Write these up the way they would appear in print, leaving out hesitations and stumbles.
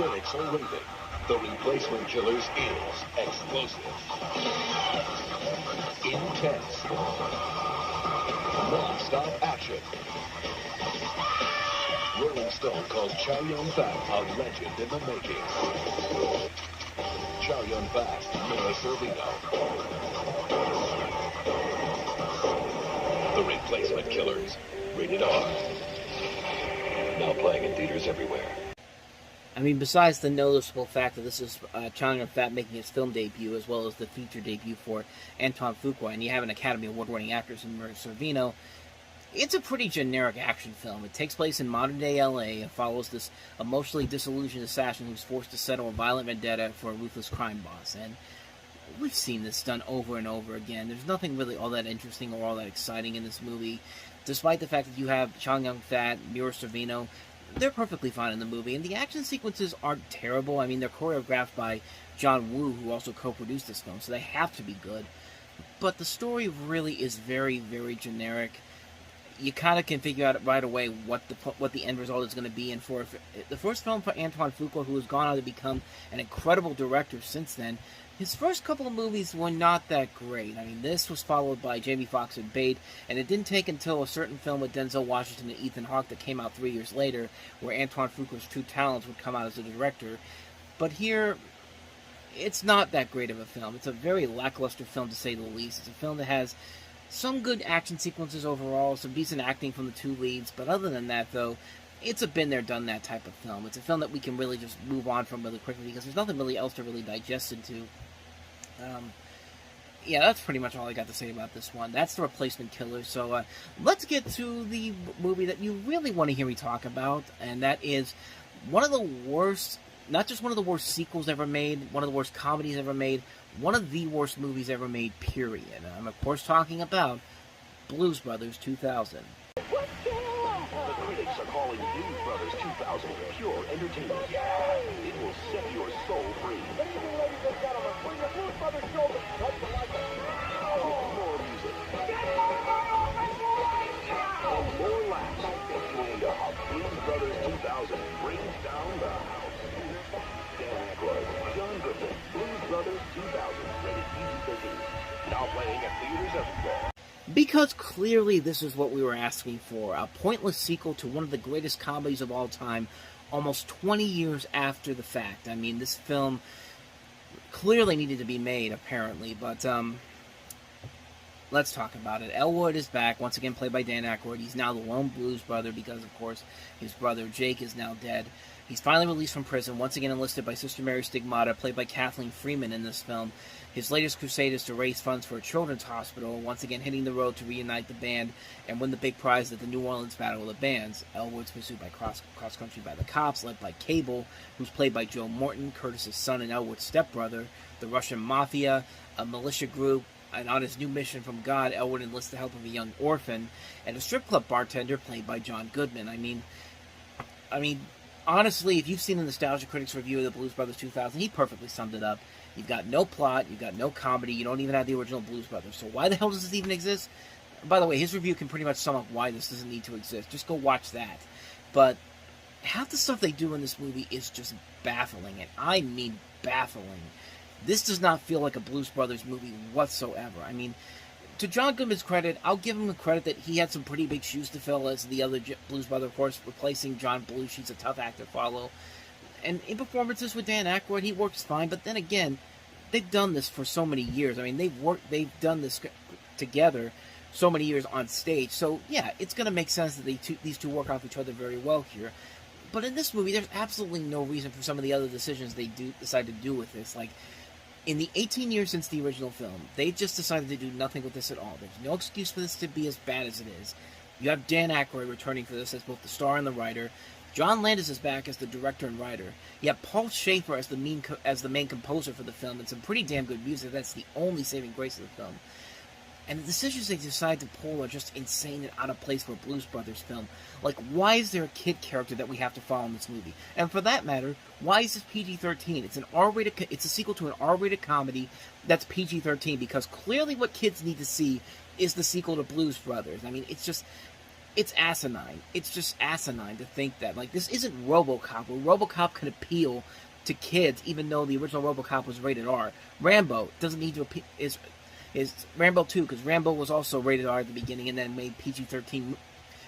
critics are raving. The Replacement Killers is explosive, intense, non-stop action. Rolling Stone calls Chow Yun-fat a legend in the making. Chow Yun-fat, Mira Sorvino. The Replacement Killers, rated R. Now playing in theaters everywhere. I mean, besides the noticeable fact that this is Chow Yun-fat making his film debut, as well as the feature debut for Antoine Fuqua, and you have an Academy Award-winning actress in Mira Sorvino, it's a pretty generic action film. It takes place in modern-day LA and follows this emotionally disillusioned assassin who's forced to settle a violent vendetta for a ruthless crime boss. And we've seen this done over and over again. There's nothing really all that interesting or all that exciting in this movie, despite the fact that you have Chow Yun-fat, Mira Sorvino. They're perfectly fine in the movie, and the action sequences aren't terrible. I mean, they're choreographed by John Woo, who also co-produced this film, so they have to be good. But the story really is very, very generic. You kind of can figure out right away what the end result is going to be. And for the first film for Antoine Fuqua, who has gone on to become an incredible director since then, his first couple of movies were not that great. I mean, this was followed by Jamie Foxx and Bait, and it didn't take until a certain film with Denzel Washington and Ethan Hawke that came out 3 years later, where Antoine Fuqua's true talents would come out as a director. But here, it's not that great of a film. It's a very lackluster film, to say the least. It's a film that has some good action sequences overall, some decent acting from the two leads, but other than that, though, it's a been-there-done-that type of film. It's a film that we can really just move on from really quickly, because there's nothing really else to really digest into. Yeah, that's pretty much all I got to say about this one. That's The Replacement Killers. So let's get to the movie that you really want to hear me talk about, and that is one of the worst, not just one of the worst sequels ever made, one of the worst comedies ever made, one of the worst movies ever made, period. I'm, of course, talking about Blues Brothers 2000. The critics are calling Blues Brothers 2000 pure entertainment. It will set your soul free. Good evening, ladies and gentlemen. Bring the Blues Brothers show that touch the like it. With more music. And more laughs. Explain how Blues Brothers 2000 brings down the house. Dan Aykroyd, John Goodman, Blues Brothers 2000, rated PG-13. Now playing at theaters everywhere. Because clearly this is what we were asking for, a pointless sequel to one of the greatest comedies of all time, almost 20 years after the fact. I mean, this film clearly needed to be made, apparently, but let's talk about it. Elwood is back, once again played by Dan Aykroyd. He's now the lone blues brother because, of course, his brother Jake is now dead. He's finally released from prison, once again enlisted by Sister Mary Stigmata, played by Kathleen Freeman in this film. His latest crusade is to raise funds for a children's hospital, once again hitting the road to reunite the band and win the big prize at the New Orleans Battle of the Bands. Elwood's pursued by cross-country by the cops, led by Cable, who's played by Joe Morton, Curtis's son and Elwood's stepbrother, the Russian Mafia, a militia group, and on his new mission from God, Elwood enlists the help of a young orphan, and a strip club bartender played by John Goodman. I mean, honestly, if you've seen the Nostalgia Critics review of the Blues Brothers 2000, he perfectly summed it up. You've got no plot, you've got no comedy, you don't even have the original Blues Brothers. So why the hell does this even exist? By the way, his review can pretty much sum up why this doesn't need to exist. Just go watch that. But half the stuff they do in this movie is just baffling, and I mean baffling. This does not feel like a Blues Brothers movie whatsoever. I mean, to John Goodman's credit, I'll give him the credit that he had some pretty big shoes to fill as the other Blues Brother, of course, replacing John Belushi. He's a tough act to follow. And in performances with Dan Aykroyd, he works fine. But then again, they've done this for so many years. I mean, they've done this together so many years on stage. So yeah, it's going to make sense that these two work off each other very well here. But in this movie, there's absolutely no reason for some of the other decisions they decide to do with this. Like, in the 18 years since the original film, they just decided to do nothing with this at all. There's no excuse for this to be as bad as it is. You have Dan Aykroyd returning for this as both the star and the writer. John Landis is back as the director and writer. You have Paul Schaefer as the main composer for the film, and some pretty damn good music. That's the only saving grace of the film. And the decisions they decide to pull are just insane and out of place for a Blues Brothers film. Like, why is there a kid character that we have to follow in this movie? And for that matter, why is this PG-13? It's a sequel to an R-rated comedy that's PG-13, because clearly what kids need to see is the sequel to Blues Brothers. I mean, it's just, it's asinine. It's just asinine to think that, like, this isn't RoboCop, where RoboCop could appeal to kids, even though the original RoboCop was rated R. Rambo doesn't need to appeal, is Rambo 2, because Rambo was also rated R at the beginning and then made PG-13.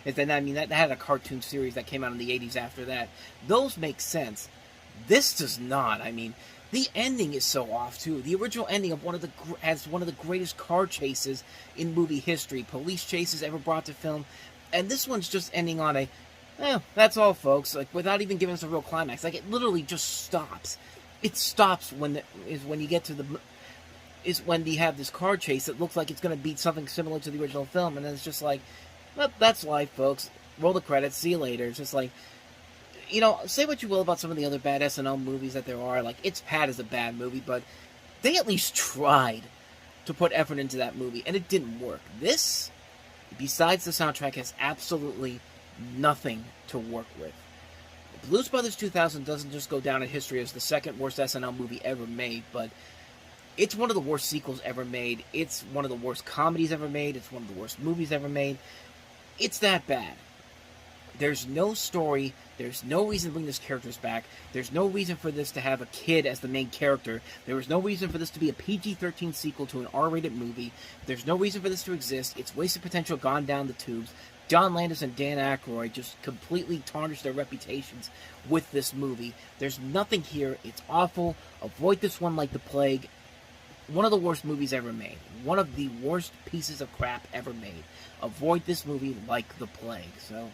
And then, I mean, that had a cartoon series that came out in the 80s after that. Those make sense. This does not. I mean, the ending is so off, too. The original ending of has one of the greatest car chases in movie history, police chases ever brought to film. And this one's just ending on a, that's all, folks. Like, without even giving us a real climax. Like, it literally just stops. It stops when you get to when you have this car chase that looks like it's going to be something similar to the original film, and then it's just like, well, that's life, folks. Roll the credits, see you later. It's just like, you know, say what you will about some of the other bad SNL movies that there are. Like, It's Pat is a bad movie, but they at least tried to put effort into that movie, and it didn't work. This, besides the soundtrack, has absolutely nothing to work with. Blues Brothers 2000 doesn't just go down in history as the second worst SNL movie ever made, but it's one of the worst sequels ever made. It's one of the worst comedies ever made. It's one of the worst movies ever made. It's that bad. There's no story. There's no reason to bring these characters back. There's no reason for this to have a kid as the main character. There was no reason for this to be a PG-13 sequel to an R-rated movie. There's no reason for this to exist. It's wasted potential gone down the tubes. John Landis and Dan Aykroyd just completely tarnished their reputations with this movie. There's nothing here. It's awful. Avoid this one like the plague. One of the worst movies ever made. One of the worst pieces of crap ever made. Avoid this movie like the plague. So,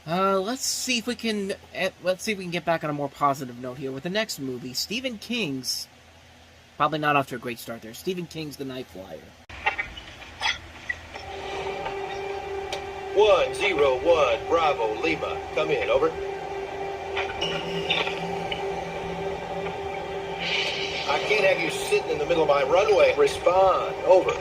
let's see if we can get back on a more positive note here with the next movie, Stephen King's. Probably not off to a great start there. Stephen King's The Night Flyer. 101 Bravo Lima. Come in, over. I can't have you sitting in the middle of my runway. Respond. Over.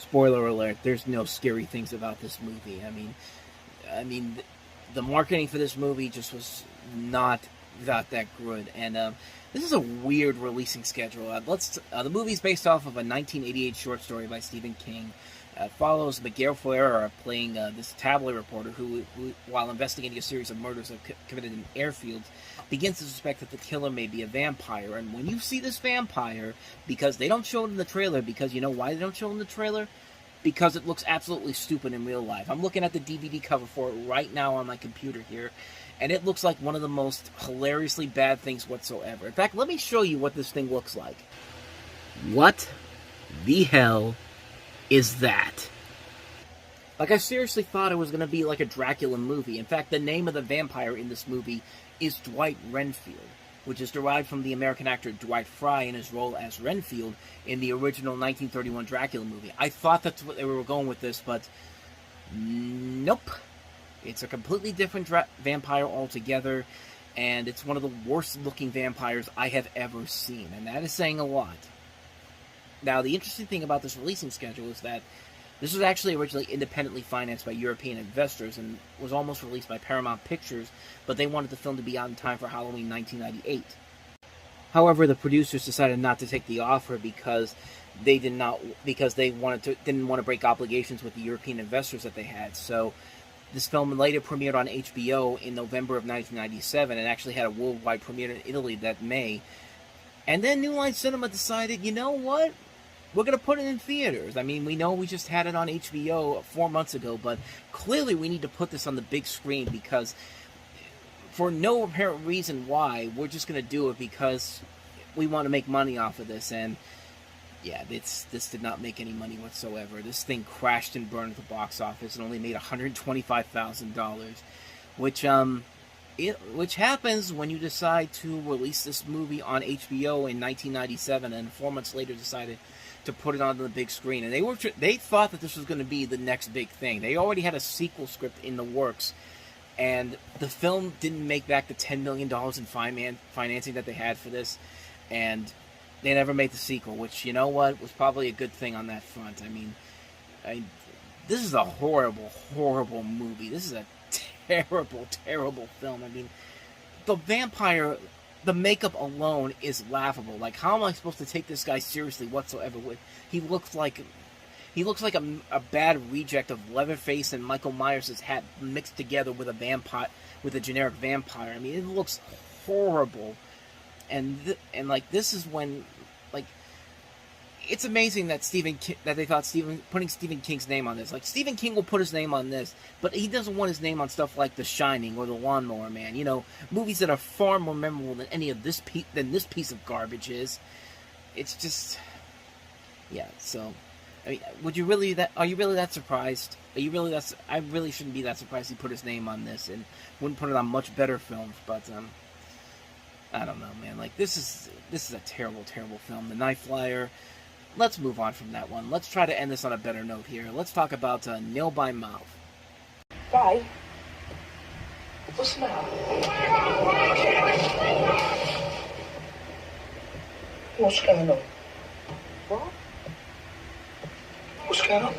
Spoiler alert, there's no scary things about this movie. I mean, the marketing for this movie just was not that good. And this is a weird releasing schedule. The movie's based off of a 1988 short story by Stephen King. Follows Miguel Ferreira playing this tabloid reporter who, while investigating a series of murders committed in airfields, begins to suspect that the killer may be a vampire. And when you see this vampire, because they don't show it in the trailer, because you know why they don't show it in the trailer? Because it looks absolutely stupid in real life. I'm looking at the DVD cover for it right now on my computer here, and it looks like one of the most hilariously bad things whatsoever. In fact, let me show you what this thing looks like. What the hell is that? Like, I seriously thought it was going to be like a Dracula movie. In fact, the name of the vampire in this movie is Dwight Renfield, which is derived from the American actor Dwight Frye in his role as Renfield in the original 1931 Dracula movie. I thought that's what they were going with this, but nope. It's a completely different vampire altogether, and it's one of the worst-looking vampires I have ever seen, and that is saying a lot. Now, the interesting thing about this releasing schedule is that this was actually originally independently financed by European investors and was almost released by Paramount Pictures, but they wanted the film to be out in time for Halloween 1998. However, the producers decided not to take the offer because they didn't want to break obligations with the European investors that they had. So This film later premiered on HBO in November of 1997 and actually had a worldwide premiere in Italy that May. And then New Line Cinema decided, you know what? We're going to put it in theaters. I mean, we know we just had it on HBO 4 months ago, but clearly we need to put this on the big screen because for no apparent reason why, we're just going to do it because we want to make money off of this. And yeah, this did not make any money whatsoever. This thing crashed and burned at the box office and only made $125,000, which happens when you decide to release this movie on HBO in 1997 and 4 months later decided to put it on the big screen. And they thought that this was going to be the next big thing. They already had a sequel script in the works, and the film didn't make back the $10 million in financing that they had for this, and they never made the sequel, which, you know what, was probably a good thing on that front. I mean, this is a horrible, horrible movie. This is a terrible, terrible film. I mean, the vampire, the makeup alone is laughable. Like, how am I supposed to take this guy seriously whatsoever? He looks like a bad reject of Leatherface and Michael Myers' hat mixed together with a generic vampire. I mean, it looks horrible. And like, this is when, like, it's amazing that they thought putting Stephen King's name on this. Like, Stephen King will put his name on this, but he doesn't want his name on stuff like The Shining or The Lawnmower Man. You know, movies that are far more memorable than any of this this piece of garbage is. It's just, yeah. So, I mean, are you really that surprised? I really shouldn't be that surprised he put his name on this and wouldn't put it on much better films. But I don't know, man. Like, this is a terrible, terrible film. The Night Flyer. Let's move on from that one. Let's try to end this on a better note here. Let's talk about Nil by Mouth. Ray? What's the matter? What's going on? What? What's going on?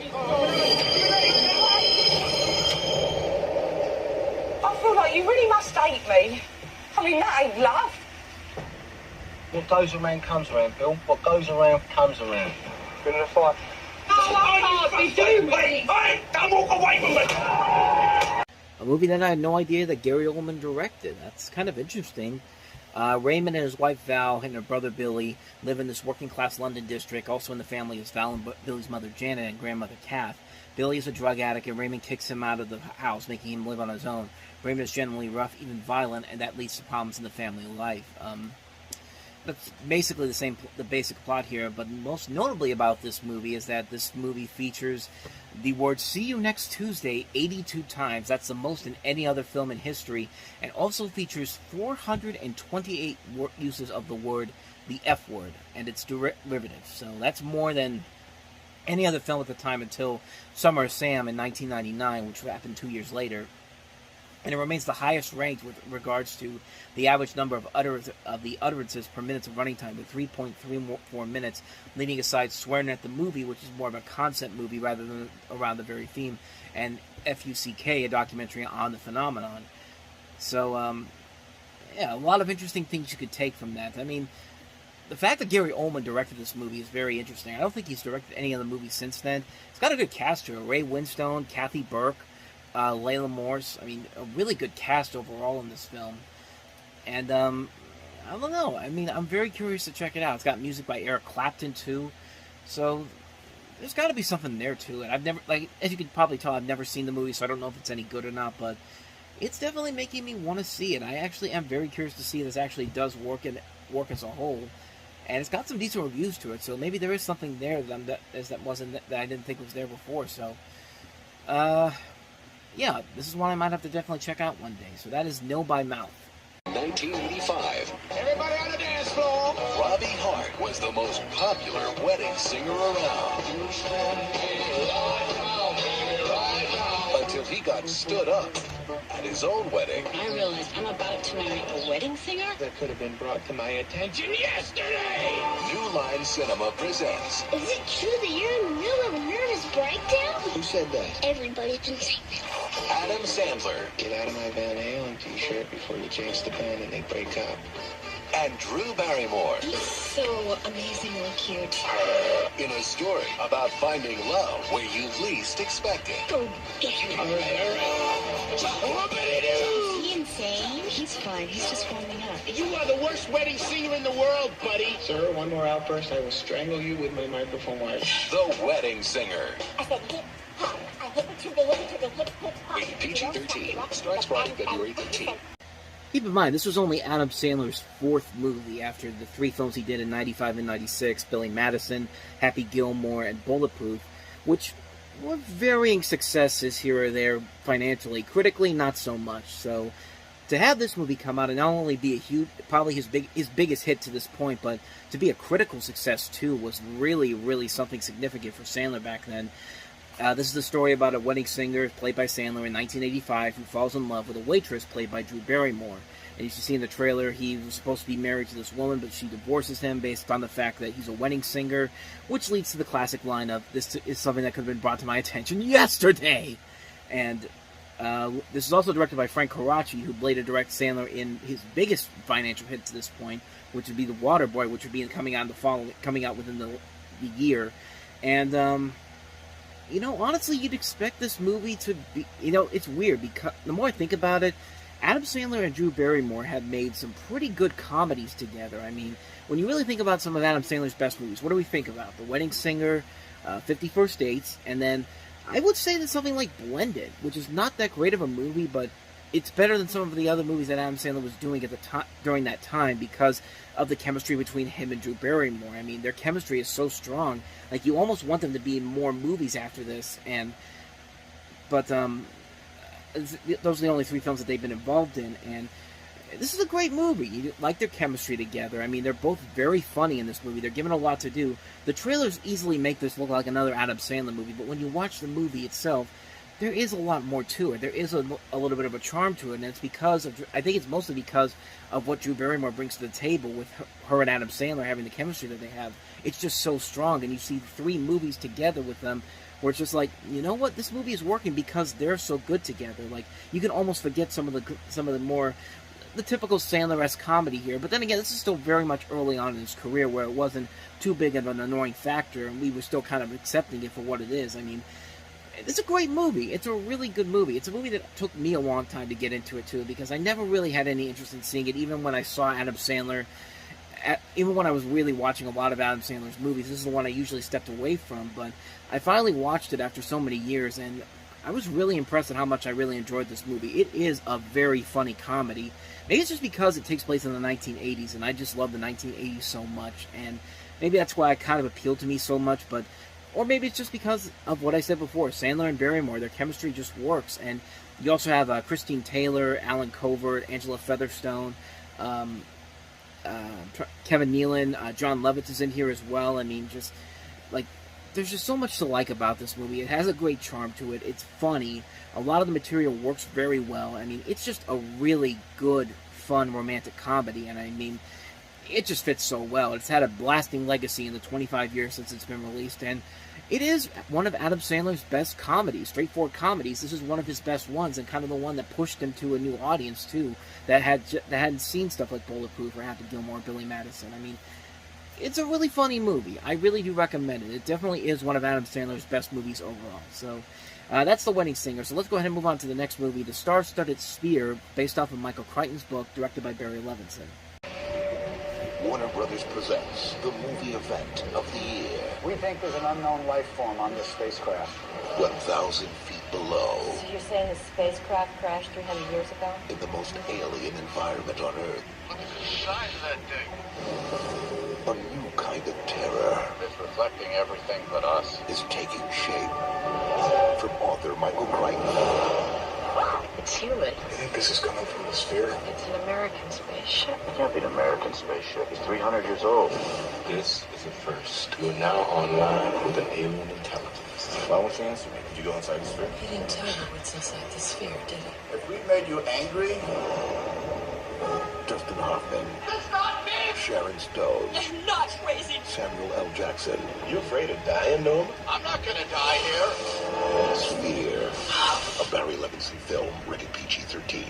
I feel like you really must hate me. I mean, that ain't love. What goes around comes around, Bill. What goes around comes around. Been in a fight? No, I can't be doing me. Hey, don't walk away from me! A movie that I had no idea that Gary Oldman directed. That's kind of interesting. Raymond and his wife Val and their brother Billy live in this working-class London district. Also in the family is Val and Billy's mother Janet and grandmother Kath. Billy is a drug addict, and Raymond kicks him out of the house, making him live on his own. Raymond is generally rough, even violent, and that leads to problems in the family life. That's basically the basic plot here, but most notably about this movie is that this movie features the word "see you next Tuesday" 82 times. That's the most in any other film in history, and also features 428 uses of the F word, and its derivatives. So that's more than any other film at the time until Summer of Sam in 1999, which happened 2 years later. And it remains the highest ranked with regards to the average number of utterances per minute of running time, with 3.34 minutes, leaving aside Swearing at the Movie, which is more of a concept movie rather than around the very theme, and FUCK, a documentary on the phenomenon. So, yeah, a lot of interesting things you could take from that. I mean, the fact that Gary Oldman directed this movie is very interesting. I don't think he's directed any other movies since then. It's got a good cast here. Ray Winstone, Kathy Burke, Layla Morse. I mean, a really good cast overall in this film. And, I don't know. I mean, I'm very curious to check it out. It's got music by Eric Clapton, too. So, there's got to be something there to it. I've never, like, as you can probably tell, I've never seen the movie, so I don't know if it's any good or not, but it's definitely making me want to see it. I actually am very curious to see if this actually does work as a whole. And it's got some decent reviews to it, so maybe there is something there that I didn't think was there before. So, yeah, this is one I might have to definitely check out one day. So that is Nil by Mouth. 1985. Everybody on the dance floor! Robbie Hart was the most popular wedding singer around. Until he got stood up at his own wedding. I realize I'm about to marry a wedding singer? That could have been brought to my attention yesterday! New Line Cinema presents. Is it true that you're in the middle of a nervous breakdown? Who said that? Everybody's been saying that. Adam Sandler Get out of my Van Halen t-shirt before you change the band and they break up. and Drew Barrymore He's so amazingly cute. in a story about finding love where you least expect it. Go get him. All right. What did he do? Is he insane? He's fine. He's just warming up. You are the worst wedding singer in the world, buddy. Sir, one more outburst, I will strangle you with my microphone wires. The Wedding Singer. I said hip hop. I hip it to the hip to the hip hip hop. Rated PG-13. Starts Friday, February 13th. Keep in mind, this was only Adam Sandler's fourth movie after the three films he did in 95 and 96, Billy Madison, Happy Gilmore, and Bulletproof, which were varying successes here or there financially. Critically, not so much. So, to have this movie come out and not only be a huge, probably his biggest hit to this point, but to be a critical success too, was really, really something significant for Sandler back then. This is the story about a wedding singer played by Sandler in 1985 who falls in love with a waitress played by Drew Barrymore. And you see in the trailer, he was supposed to be married to this woman, but she divorces him based on the fact that he's a wedding singer, which leads to the classic line of, "This is something that could have been brought to my attention yesterday." And this is also directed by Frank Coraci, who later directed Sandler in his biggest financial hit to this point, which would be The Waterboy, which would be coming out within the year. And honestly, you'd expect this movie to be, it's weird, because the more I think about it, Adam Sandler and Drew Barrymore have made some pretty good comedies together. I mean, when you really think about some of Adam Sandler's best movies, what do we think about? The Wedding Singer, 50 First Dates, and then I would say that something like Blended, which is not that great of a movie, but it's better than some of the other movies that Adam Sandler was doing at the time during that time because of the chemistry between him and Drew Barrymore. I mean, their chemistry is so strong, like you almost want them to be in more movies after this. But those are the only three films that they've been involved in, and this is a great movie. You like their chemistry together. I mean, they're both very funny in this movie. They're given a lot to do. The trailers easily make this look like another Adam Sandler movie, but when you watch the movie itself, there is a lot more to it. There is a little bit of a charm to it, and it's because of, I think it's mostly because of what Drew Barrymore brings to the table with her and Adam Sandler having the chemistry that they have. It's just so strong, and you see three movies together with them where it's just like, you know what, this movie is working because they're so good together. Like, you can almost forget some of the more the typical Sandler-esque comedy here, but then again, this is still very much early on in his career where it wasn't too big of an annoying factor, and we were still kind of accepting it for what it is. I mean, it's a great movie. It's a really good movie. It's a movie that took me a long time to get into it, too, because I never really had any interest in seeing it, even when I saw Adam Sandler. Even when I was really watching a lot of Adam Sandler's movies, this is the one I usually stepped away from, but I finally watched it after so many years, and I was really impressed at how much I really enjoyed this movie. It is a very funny comedy. Maybe it's just because it takes place in the 1980s, and I just love the 1980s so much, and maybe that's why it kind of appealed to me so much, or maybe it's just because of what I said before. Sandler and Barrymore, their chemistry just works. And you also have Christine Taylor, Alan Covert, Angela Featherstone, Kevin Nealon, John Lovitz is in here as well. I mean, just, like, there's just so much to like about this movie. It has a great charm to it. It's funny. A lot of the material works very well. I mean, it's just a really good, fun, romantic comedy. And I mean, it just fits so well. It's had a lasting legacy in the 25 years since it's been released, and it is one of Adam Sandler's best comedies, straightforward comedies. This is one of his best ones, and kind of the one that pushed him to a new audience, too, that hadn't seen stuff like Bulletproof or Happy Gilmore or Billy Madison. I mean, it's a really funny movie. I really do recommend it. It definitely is one of Adam Sandler's best movies overall. So, that's The Wedding Singer. So let's go ahead and move on to the next movie, The Star-Studded Sphere, based off of Michael Crichton's book, directed by Barry Levinson. Warner Brothers presents the movie event of the year. We think there's an unknown life form on this spacecraft. 1,000 feet below. So you're saying the spacecraft crashed 300 years ago? In the most alien environment on Earth. Look at the size of that thing. A new kind of terror. It's reflecting everything but us. Is taking shape. From author Michael Crichton. It's human. You think this is coming from the sphere? It's an American spaceship. It can't be an American spaceship. He's 300 years old. This is a first. We're now online with an alien intelligence. Why won't you answer me? Did you go inside the sphere? He didn't tell you what's inside the sphere, did he? If we made you angry... Dustin Hoffman. It's not me! Sharon Stone. I'm not crazy. Samuel L. Jackson. You afraid of dying, Norm? I'm not gonna die here. Sphere. A Barry Levinson film, rated PG-13.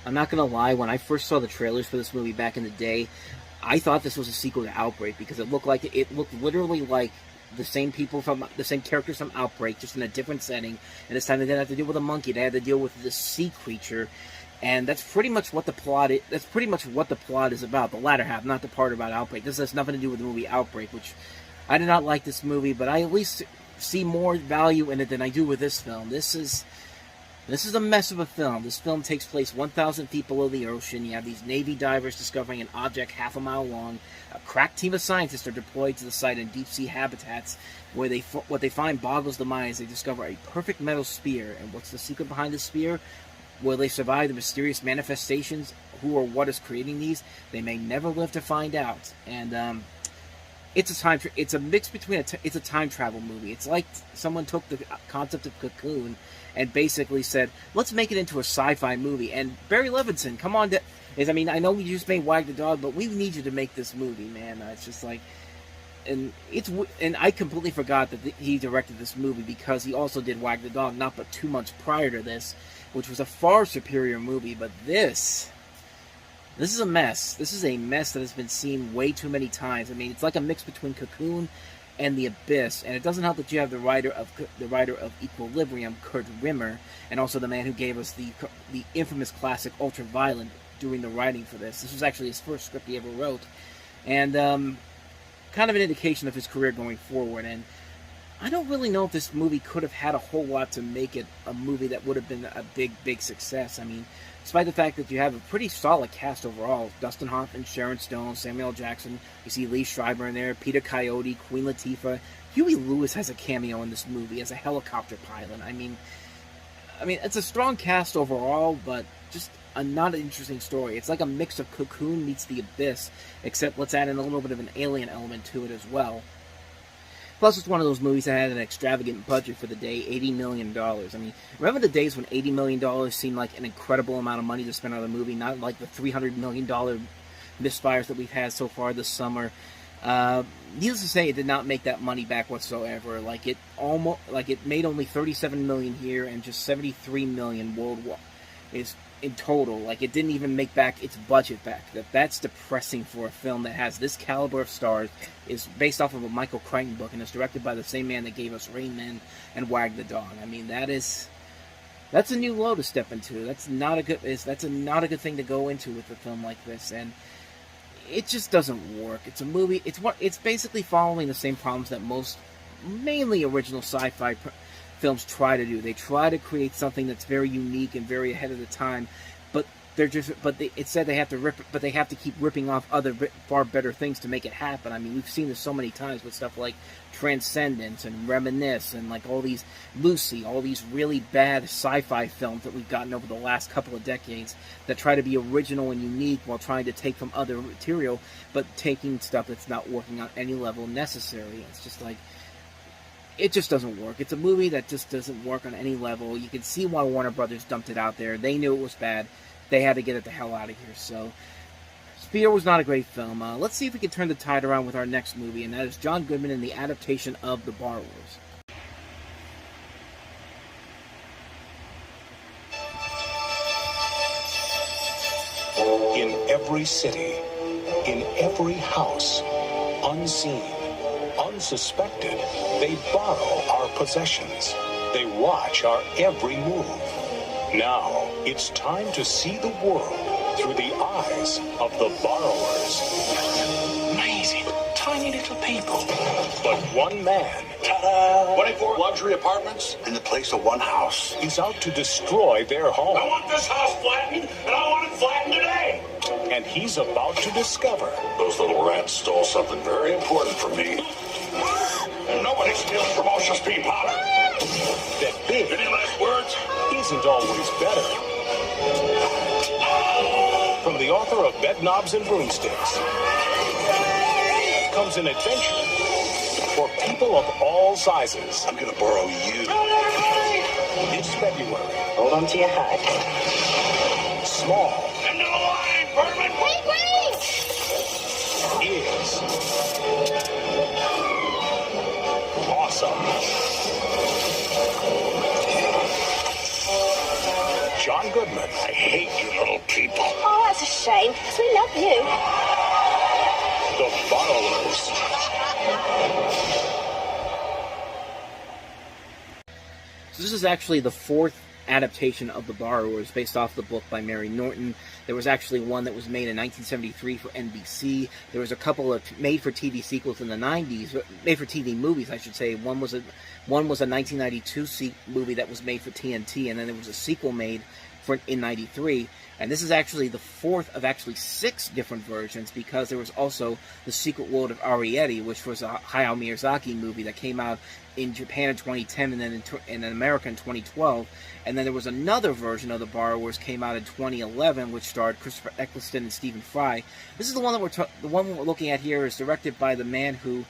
I'm not gonna lie, when I first saw the trailers for this movie back in the day, I thought this was a sequel to Outbreak because it looked literally like the same characters from Outbreak, just in a different setting. And this time they didn't have to deal with a monkey; they had to deal with this sea creature. And that's pretty much what the plot is. That's pretty much what the plot is about. The latter half, not the part about Outbreak. This has nothing to do with the movie Outbreak, which I did not like this movie, but I at least see more value in it than I do with this film. This is a mess of a film. This film takes place 1,000 feet below the ocean. You have these Navy divers discovering an object half a mile long. A crack team of scientists are deployed to the site in deep-sea habitats where what they find boggles the mind as they discover a perfect metal spear. And what's the secret behind the spear? Will they survive the mysterious manifestations? Who or what is creating these? They may never live to find out. And it's a mix between it's a time travel movie. It's like someone took the concept of Cocoon and basically said, let's make it into a sci-fi movie. And Barry Levinson, come on, I know we just made Wag the Dog, but we need you to make this movie, man. It's just like, and I completely forgot that he directed this movie because he also did Wag the Dog not but 2 months prior to this, which was a far superior movie. But this is a mess. This is a mess that has been seen way too many times. I mean, it's like a mix between Cocoon and The Abyss, and it doesn't help that you have the writer of Equilibrium, Kurt Rimmer, and also the man who gave us the infamous classic Ultraviolet doing the writing for this. This was actually his first script he ever wrote, and kind of an indication of his career going forward. And I don't really know if this movie could have had a whole lot to make it a movie that would have been a big success. I mean, despite the fact that you have a pretty solid cast overall. Dustin Hoffman, Sharon Stone, Samuel L. Jackson, you see Lee Schreiber in there, Peter Coyote, Queen Latifah. Huey Lewis has a cameo in this movie as a helicopter pilot. I mean, it's a strong cast overall, but just not an interesting story. It's like a mix of Cocoon meets The Abyss, except let's add in a little bit of an alien element to it as well. Plus, it's one of those movies that had an extravagant budget for the day, $80 million. I mean, remember the days when $80 million seemed like an incredible amount of money to spend on a movie, not like the $300 million misfires that we've had so far this summer. Needless to say, it did not make that money back whatsoever. It made only $37 million here and just $73 million worldwide is in total. Like, it didn't even make back its budget back. That's depressing for a film that has this caliber of stars, is based off of a Michael Crichton book, and is directed by the same man that gave us Rain Man and Wag the Dog. I mean, that's a new low to step into. That's not a good thing to go into with a film like this, and it just doesn't work. It's a movie. It's basically following the same problems that most mainly original sci-fi films try to do. They try to create something that's very unique and very ahead of the time, but they have to keep ripping off other far better things to make it happen. I mean, we've seen this so many times with stuff like Transcendence and Reminisce and like all these Lucy, all these really bad sci-fi films that we've gotten over the last couple of decades that try to be original and unique while trying to take from other material, but taking stuff that's not working on any level necessary. It's just like, it just doesn't work. It's a movie that just doesn't work on any level. You can see why Warner Brothers dumped it out there. They knew it was bad. They had to get it the hell out of here. So, Spear was not a great film. Let's see if we can turn the tide around with our next movie, and that is John Goodman in the adaptation of The Borrowers. In every city, in every house, unseen, unsuspected, they borrow our possessions. They watch our every move. Now, it's time to see the world through the eyes of the borrowers. Amazing, tiny little people. But one man, ta-da, 24 luxury apartments in the place of one house, is out to destroy their home. I want this house flattened, and I want it flattened today. And he's about to discover those little rats stole something very important from me. And nobody steals from Osha's pea powder. That big Any last words? isn't always better. From the author of Bed Knobs and Broomsticks comes an adventure for people of all sizes. I'm gonna borrow you. It's February. Hold on to your hat. Small. End of the line, Bergman! Wait, wait! Is awesome. John Goodman. I hate you little people. Oh, that's a shame, because we love you. So this is actually the fourth adaptation of The Borrowers, based off the book by Mary Norton. There was actually one that was made in 1973 for NBC. There was a couple of made-for-TV sequels in the 90s, made-for-TV movies, I should say. One was a 1992 movie that was made for TNT, and then there was a sequel made in 93. And this is actually the fourth of actually 6 different versions, because there was also The Secret World of Arrietty, which was a Hayao Miyazaki movie that came out in Japan in 2010 and then in America in 2012. And then there was another version of The Borrowers came out in 2011, which starred Christopher Eccleston and Stephen Fry. This is the one that the one we're looking at here is directed by the man who,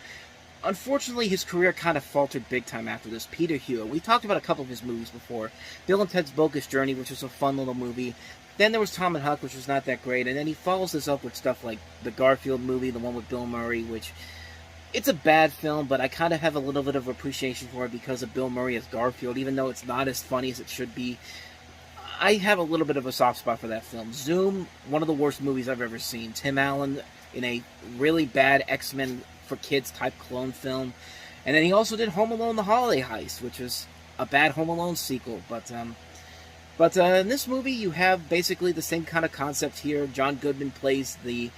unfortunately, his career kind of faltered big time after this, Peter Hewitt. We talked about a couple of his movies before. Bill and Ted's Bogus Journey, which was a fun little movie. Then there was Tom and Huck, which was not that great. And then he follows this up with stuff like the Garfield movie, the one with Bill Murray, which, it's a bad film, but I kind of have a little bit of appreciation for it because of Bill Murray as Garfield, even though it's not as funny as it should be. I have a little bit of a soft spot for that film. Zoom, one of the worst movies I've ever seen. Tim Allen in a really bad X-Men for kids type clone film. And then he also did Home Alone: The Holiday Heist, which was a bad Home Alone sequel. But in this movie, you have basically the same kind of concept here. John Goodman plays the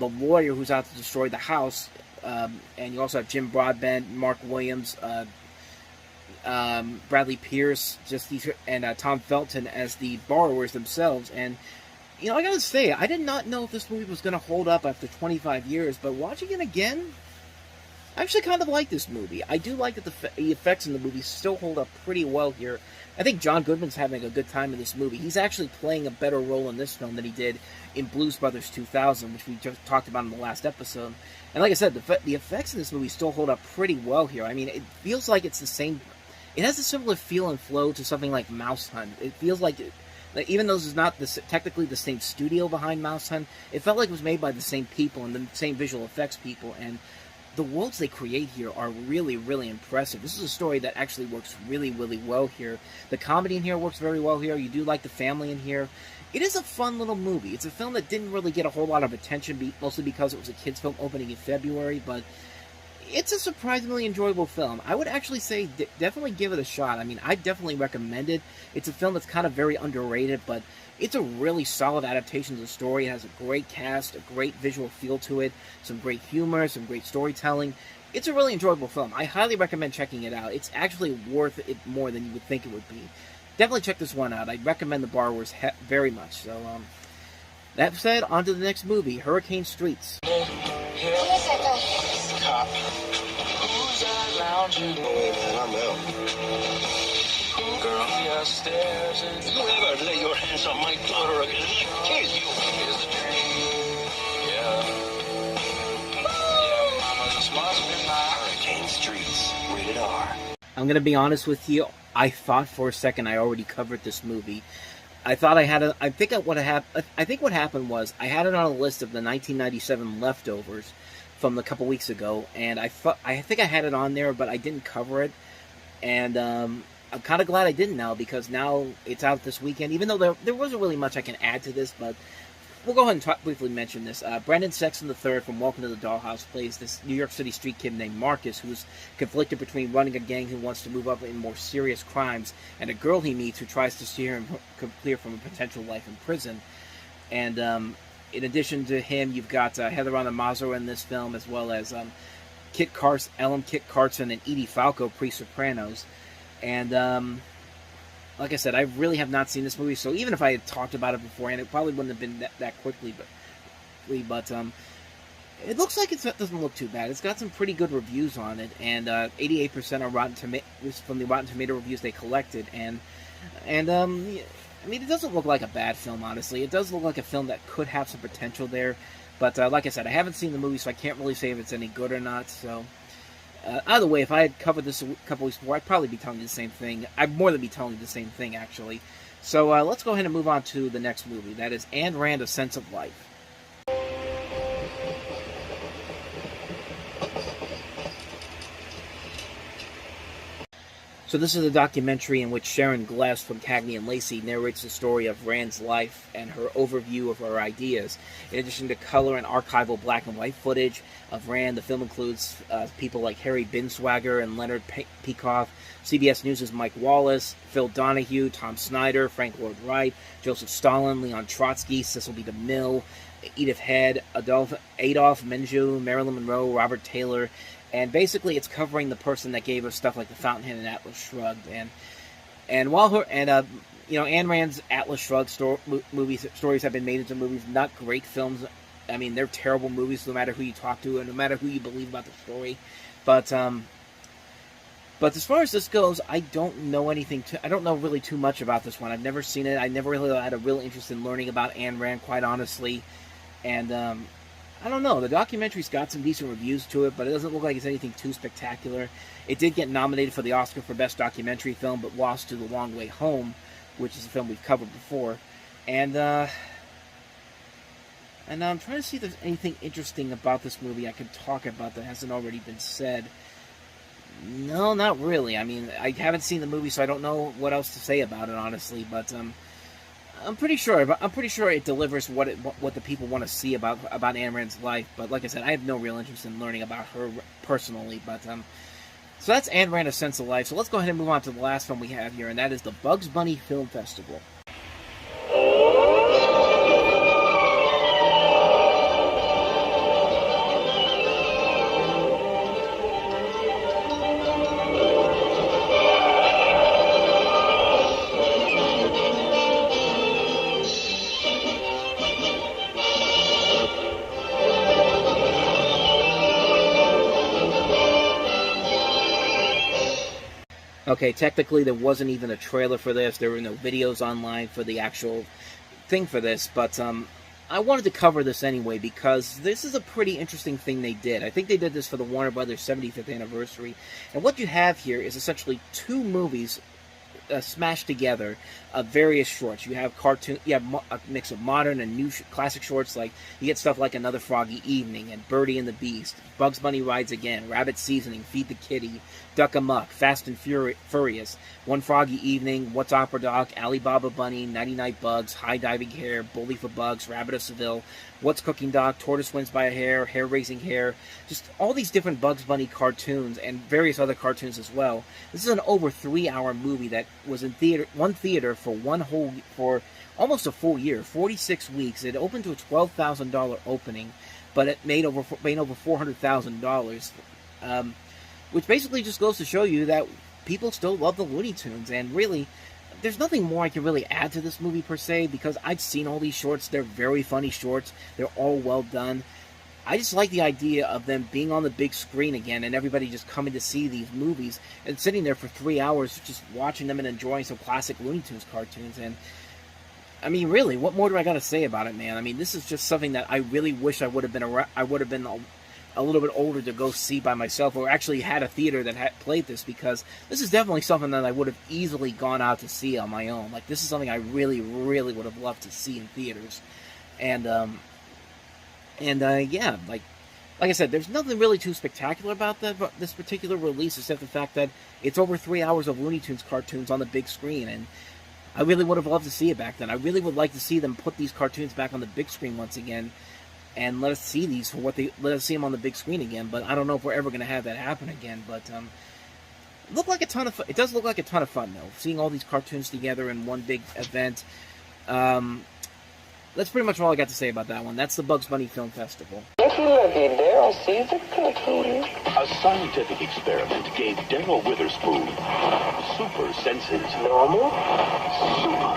lawyer who's out to destroy the house. And you also have Jim Broadbent, Mark Williams, Bradley Pierce, and Tom Felton as the borrowers themselves. And, you know, I gotta say, I did not know if this movie was gonna hold up after 25 years, but watching it again, I actually kind of like this movie. I do like that the effects in the movie still hold up pretty well here. I think John Goodman's having a good time in this movie. He's actually playing a better role in this film than he did in Blues Brothers 2000, which we just talked about in the last episode. And like I said, the effects in this movie still hold up pretty well here. I mean, it feels like it's the same. It has a similar feel and flow to something like Mouse Hunt. It feels like even though this is not technically the same studio behind Mouse Hunt, it felt like it was made by the same people and the same visual effects people. And the worlds they create here are really, really impressive. This is a story that actually works really, really well here. The comedy in here works very well here. You do like the family in here. It is a fun little movie. It's a film that didn't really get a whole lot of attention, mostly because it was a kids' film opening in February, but it's a surprisingly enjoyable film. I would actually say definitely give it a shot. I mean, I definitely recommend it. It's a film that's kind of very underrated, but it's a really solid adaptation of the story. It has a great cast, a great visual feel to it, some great humor, some great storytelling. It's a really enjoyable film. I highly recommend checking it out. It's actually worth it more than you would think it would be. Definitely check this one out. I recommend The Borrowers very much. So, that said, on to the next movie, Hurricane Streets. Who is that guy? Cop. Who's that lounging? Oh, man, I'm out. Girl, upstairs. You ever lay your hands on my daughter again? I kill you. Yeah, mama's must be my Hurricane Streets. Rated R. I'm going to be honest with you. I thought for a second I already covered this movie. I thought I had I think what happened was I had it on a list of the 1997 leftovers from a couple weeks ago, and I think I had it on there, but I didn't cover it. And I'm kind of glad I didn't now, because now it's out this weekend. Even though there wasn't really much I can add to this, but we'll go ahead and briefly mention this. Brendan Sexton III from Welcome to the Dollhouse plays this New York City street kid named Marcus, who's conflicted between running a gang who wants to move up in more serious crimes and a girl he meets who tries to steer him clear from a potential life in prison. And in addition to him, you've got Heather Anna Mazur in this film, as well as Kit Carson and Edie Falco, pre-Sopranos. And like I said, I really have not seen this movie, so even if I had talked about it beforehand, it probably wouldn't have been that quickly. But it looks like it doesn't look too bad. It's got some pretty good reviews on it, and 88% are Rotten Tomatoes from the Rotten Tomato reviews they collected. And I mean, it doesn't look like a bad film, honestly. It does look like a film that could have some potential there. But like I said, I haven't seen the movie, so I can't really say if it's any good or not. So either way, if I had covered this a couple weeks before, I'd probably be telling you the same thing. I'd more than be telling you the same thing, actually. So let's go ahead and move on to the next movie. That is Ayn Rand, A Sense of Life. So this is a documentary in which Sharon Gless from Cagney and Lacey narrates the story of Rand's life and her overview of her ideas. In addition to color and archival black and white footage of Rand, the film includes people like Harry Binswanger and Leonard Peikoff, CBS News' Mike Wallace, Phil Donahue, Tom Snyder, Frank Lloyd Wright, Joseph Stalin, Leon Trotsky, Cecil B. DeMille, Edith Head, Adolf Menjou, Marilyn Monroe, Robert Taylor. And basically, it's covering the person that gave us stuff like The Fountainhead and Atlas Shrugged, and while her Ayn Rand's Atlas Shrugged stories have been made into movies. Not great films. I mean, they're terrible movies, no matter who you talk to, and no matter who you believe about the story. But as far as this goes, I don't know anything. I don't know really too much about this one. I've never seen it. I never really had a real interest in learning about Ayn Rand, quite honestly, and I don't know. The documentary's got some decent reviews to it, but it doesn't look like it's anything too spectacular. It did get nominated for the Oscar for Best Documentary Film, but lost to The Long Way Home, which is a film we've covered before. And I'm trying to see if there's anything interesting about this movie I could talk about that hasn't already been said. No, not really. I mean, I haven't seen the movie, so I don't know what else to say about it, honestly. But I'm pretty sure it delivers what the people want to see about Ayn Rand's life. But like I said, I have no real interest in learning about her personally. But so that's Ayn Rand: A Sense of Life. So let's go ahead and move on to the last one we have here, and that is the Bugs Bunny Film Festival. Okay, technically there wasn't even a trailer for this. There were no videos online for the actual thing for this, but I wanted to cover this anyway because this is a pretty interesting thing they did. I think they did this for the Warner Brothers 75th anniversary, and what you have here is essentially two movies smashed together of various shorts. You have a mix of modern and new classic shorts. Like you get stuff like Another Froggy Evening and Birdie and the Beast, Bugs Bunny Rides Again, Rabbit Seasoning, Feed the Kitty, Duck Amuck, Fast and Furious, One Froggy Evening, What's Opera Doc, Alibaba Bunny, Nighty Night Bugs, High Diving Hare, Bully for Bugs, Rabbit of Seville, What's Cooking Doc, Tortoise Wins by a Hair, Hair Raising Hare, just all these different Bugs Bunny cartoons and various other cartoons as well. This is an over 3-hour movie that was in one theater for almost a full year, 46 weeks. It opened to a $12,000 opening, but it made over $400,000, which basically just goes to show you that people still love the Looney Tunes. And really, there's nothing more I can really add to this movie per se, because I've seen all these shorts. They're very funny shorts. They're all well done. I just like the idea of them being on the big screen again and everybody just coming to see these movies and sitting there for 3 hours just watching them and enjoying some classic Looney Tunes cartoons. And I mean, really, what more do I got to say about it, man? I mean, this is just something that I really wish I would have been a little bit older to go see by myself, or actually had a theater that had played this, because this is definitely something that I would have easily gone out to see on my own. Like, this is something I really, really would have loved to see in theaters. Yeah, like I said, there's nothing really too spectacular about this particular release, except the fact that it's over 3 hours of Looney Tunes cartoons on the big screen, and I really would have loved to see it back then. I really would like to see them put these cartoons back on the big screen once again, and let us see these for let us see them on the big screen again. But I don't know if we're ever going to have that happen again. But it does look like a ton of fun, though, seeing all these cartoons together in one big event. That's pretty much all I got to say about that one. That's the Bugs Bunny Film Festival. If you look at Daryl Caesar Cookie. A scientific experiment gave Daryl Witherspoon super senses. Normal? Super.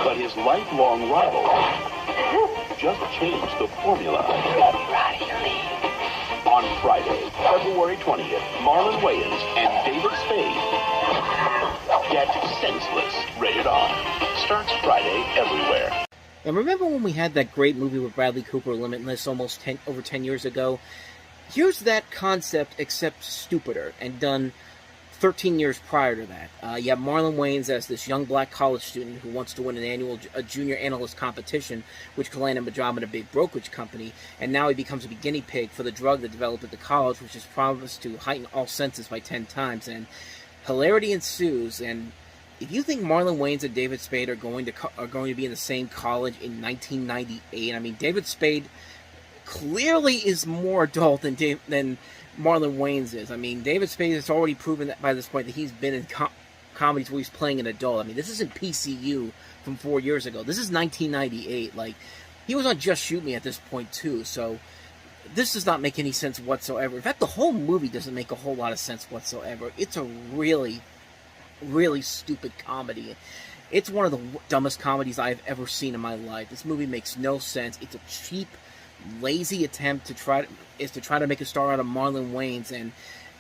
But his lifelong rival just changed the formula. On Friday, February 20th, Marlon Wayans and David Spade get Senseless, rated R. Starts Friday everywhere. And remember when we had that great movie with Bradley Cooper, Limitless, over 10 years ago? Here's that concept, except stupider, and done 13 years prior to that. You have Marlon Wayans as this young black college student who wants to win an annual junior analyst competition, which could land him a job at a big brokerage company, and now he becomes a guinea pig for the drug that developed at the college, which is promised to heighten all senses by 10 times, and hilarity ensues. And if you think Marlon Wayans and David Spade are going to be in the same college in 1998, I mean, David Spade clearly is more adult than Marlon Wayans is. I mean, David Spade has already proven that by this point that he's been in comedies where he's playing an adult. I mean, this isn't PCU from 4 years ago. This is 1998. Like, he was on Just Shoot Me at this point, too. So, this does not make any sense whatsoever. In fact, the whole movie doesn't make a whole lot of sense whatsoever. It's a really, really stupid comedy. It's one of the dumbest comedies I've ever seen in my life. This movie makes no sense. It's a cheap, lazy attempt to try to make a star out of Marlon Wayans, and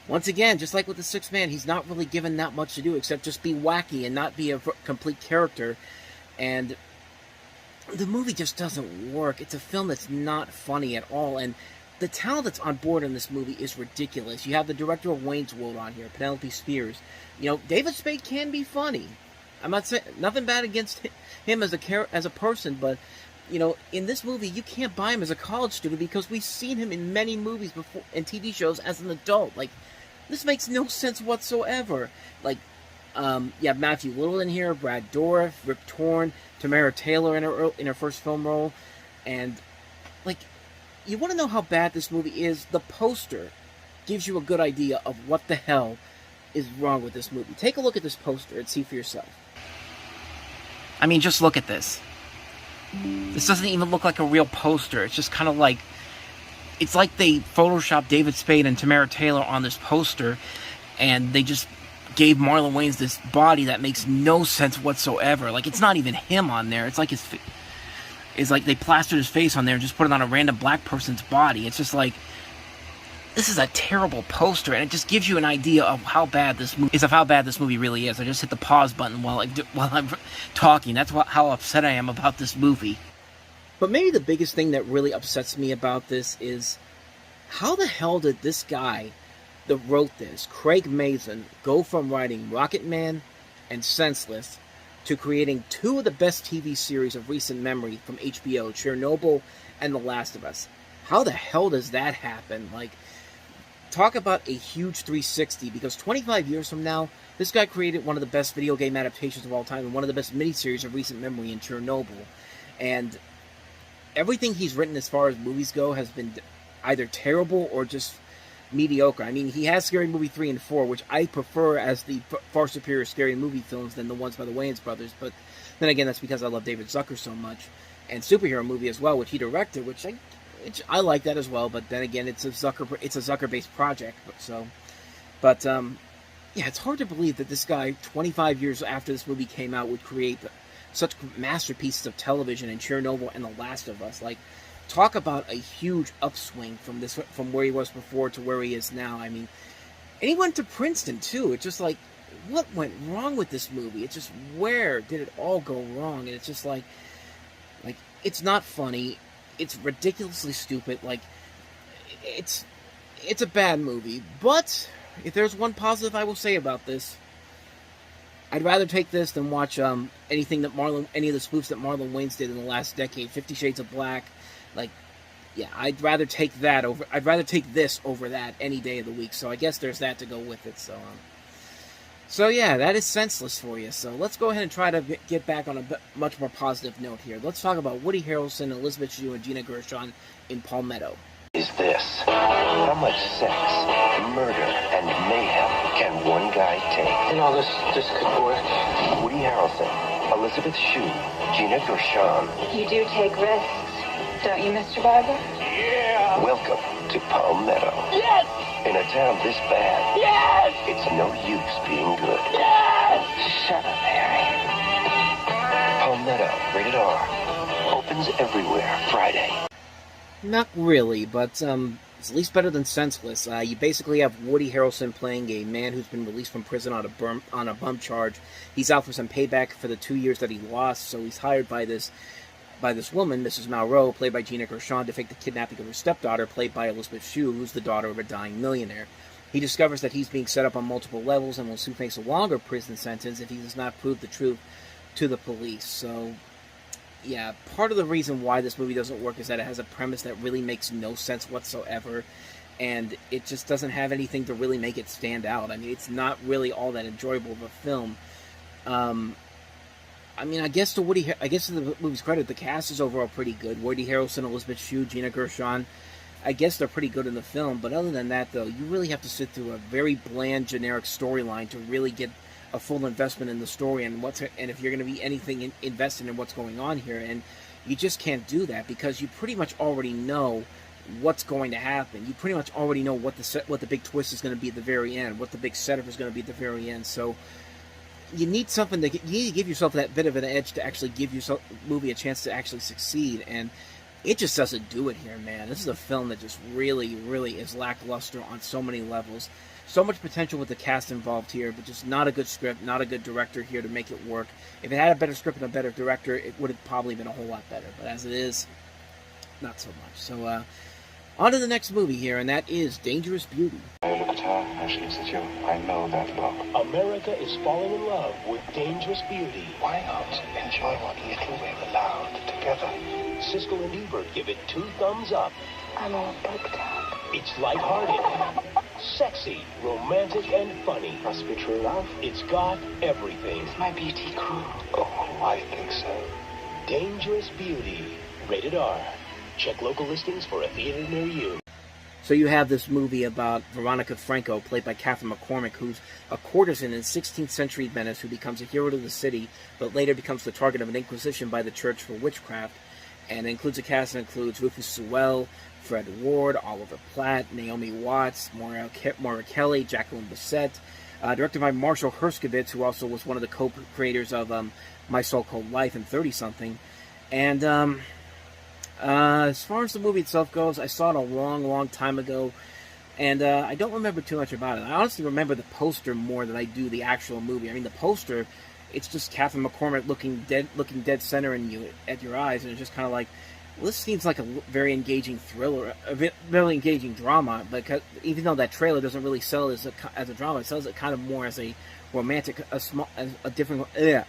once again, just like with The Sixth Man, he's not really given that much to do except just be wacky and not be a complete character, and the movie just doesn't work. It's a film that's not funny at all, and the talent that's on board in this movie is ridiculous. You have the director of Wayne's World on here, Penelope Spears. You know, David Spade can be funny. I'm not saying nothing bad against him as a person, but you know, in this movie, you can't buy him as a college student because we've seen him in many movies before and TV shows as an adult. Like, this makes no sense whatsoever. Like, you have Matthew Little in here, Brad Dourif, Rip Torn, Tamara Taylor in her first film role, and like, you want to know how bad this movie is? The poster gives you a good idea of what the hell is wrong with this movie. Take a look at this poster and see for yourself. I mean, just look at this. This doesn't even look like a real poster. It's just kind of like, it's like they photoshopped David Spade and Tamara Taylor on this poster, and they just gave Marlon Wayans this body that makes no sense whatsoever. Like, it's not even him on there. It's like it's like they plastered his face on there and just put it on a random black person's body. It's just like, this is a terrible poster, and it just gives you an idea of how bad this movie really is. I just hit the pause button while I'm talking. That's how upset I am about this movie. But maybe the biggest thing that really upsets me about this is, how the hell did this guy that wrote this, Craig Mazin, go from writing Rocket Man and Senseless to creating two of the best TV series of recent memory from HBO, Chernobyl and The Last of Us? How the hell does that happen? Like, talk about a huge 360, because 25 years from now, this guy created one of the best video game adaptations of all time and one of the best miniseries of recent memory in Chernobyl. And everything he's written as far as movies go has been either terrible or just mediocre. I mean, he has Scary Movie 3 and 4, which I prefer as the far superior Scary Movie films than the ones by the Wayans brothers, but then again, that's because I love David Zucker so much. And Superhero Movie as well, which he directed, which I like that as well, but then again, it's a Zucker-based project. Yeah, it's hard to believe that this guy, 25 years after this movie came out, would create such masterpieces of television in Chernobyl and The Last of Us. Like, talk about a huge upswing from where he was before to where he is now. I mean, and he went to Princeton too. It's just like, what went wrong with this movie? It's just, where did it all go wrong? And it's just like it's not funny. It's ridiculously stupid. Like, it's a bad movie. But if there's one positive I will say about this, I'd rather take this than watch any of the spoofs that Marlon Wayans did in the last decade. 50 Shades of Black. Like, yeah, I'd rather take this over that any day of the week. So I guess there's that to go with it. So yeah, that is Senseless for you. So let's go ahead and try to get back on a much more positive note here. Let's talk about Woody Harrelson, Elizabeth Shue, and Gina Gershon in Palmetto. Is this? How much sex, murder, and mayhem can one guy take? You know, this could work. Woody Harrelson, Elizabeth Shue, Gina Gershon. You do take risks, don't you, Mr. Barber? Yeah! Welcome to Palmetto. Yes! In a town this bad, yes! It's no use being good. Yes! Shut up, Harry. Palmetto, rated R. Opens everywhere Friday. Not really, but it's at least better than Senseless. You basically have Woody Harrelson playing a man who's been released from prison on a bump charge. He's out for some payback for the 2 years that he lost, so he's hired by this woman, Mrs. Malraux, played by Gina Gershon, to fake the kidnapping of her stepdaughter, played by Elizabeth Shue, who's the daughter of a dying millionaire. He discovers that he's being set up on multiple levels and will soon face a longer prison sentence if he does not prove the truth to the police. So, yeah, part of the reason why this movie doesn't work is that it has a premise that really makes no sense whatsoever, and it just doesn't have anything to really make it stand out. I mean, it's not really all that enjoyable of a film. I mean, I guess to the movie's credit, the cast is overall pretty good. Woody Harrelson, Elizabeth Shue, Gina Gershon, I guess they're pretty good in the film. But other than that, though, you really have to sit through a very bland, generic storyline to really get a full investment in the story and if you're going to be anything invested in what's going on here. And you just can't do that because you pretty much already know what's going to happen. You pretty much already know what the big twist is going to be at the very end, what the big setup is going to be at the very end. So you need something you need to give yourself that bit of an edge to actually give yourself movie a chance to actually succeed, and it just doesn't do it here, man. This is a film that just really, really is lackluster on so many levels. So much potential with the cast involved here, but just not a good script, not a good director here to make it work. If it had a better script and a better director, it would have probably been a whole lot better. But as it is, not so much. So, on to the next movie here, and that is Dangerous Beauty. I look at her and she looks at you. I know that look. America is falling in love with Dangerous Beauty. Why not enjoy what little we're allowed together? Siskel and Ebert give it 2 thumbs up. I'm all booked up. It's lighthearted, sexy, romantic, and funny. Must be true love. It's got everything. Is my beauty cruel? Oh, I think so. Dangerous Beauty. Rated R. Check local listings for a theater near you. So you have this movie about Veronica Franco, played by Catherine McCormick, who's a courtesan in 16th century Venice who becomes a hero to the city, but later becomes the target of an inquisition by the church for witchcraft. And it includes a cast that includes Rufus Sewell, Fred Ward, Oliver Platt, Naomi Watts, Maura Kelly, Jacqueline Bisset. Directed by Marshall Herskovitz, who also was one of the co-creators of My So-Called Life and 30-something. And as far as the movie itself goes, I saw it a long, long time ago, and I don't remember too much about it. I honestly remember the poster more than I do the actual movie. I mean, the poster, it's just Catherine McCormick looking dead center in you at your eyes, and it's just kind of like, well, this seems like a very engaging thriller, a very engaging drama. But even though that trailer doesn't really sell it as a drama, it sells it kind of more as a romantic, a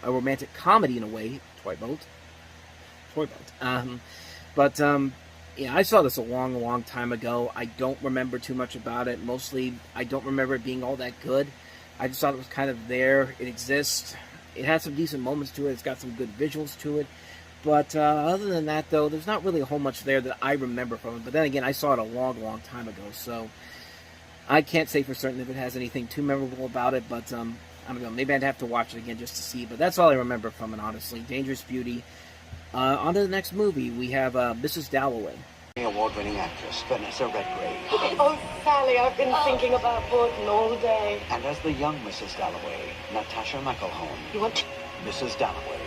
romantic comedy in a way. Toy boat. But yeah, I saw this a long, long time ago. I don't remember too much about it. Mostly, I don't remember it being all that good. I just thought it was kind of there. It exists. It has some decent moments to it. It's got some good visuals to it. But other than that, though, there's not really a whole much there that I remember from it. But then again, I saw it a long, long time ago. So I can't say for certain if it has anything too memorable about it. But I don't know. Maybe I'd have to watch it again just to see. But that's all I remember from it, honestly. Dangerous Beauty. On to the next movie, we have Mrs. Dalloway. Award-winning actress, Vanessa Redgrave. Oh, Sally, I've been thinking about Borton all day. And as the young Mrs. Dalloway, Natasha McElhone. You want to... Mrs. Dalloway.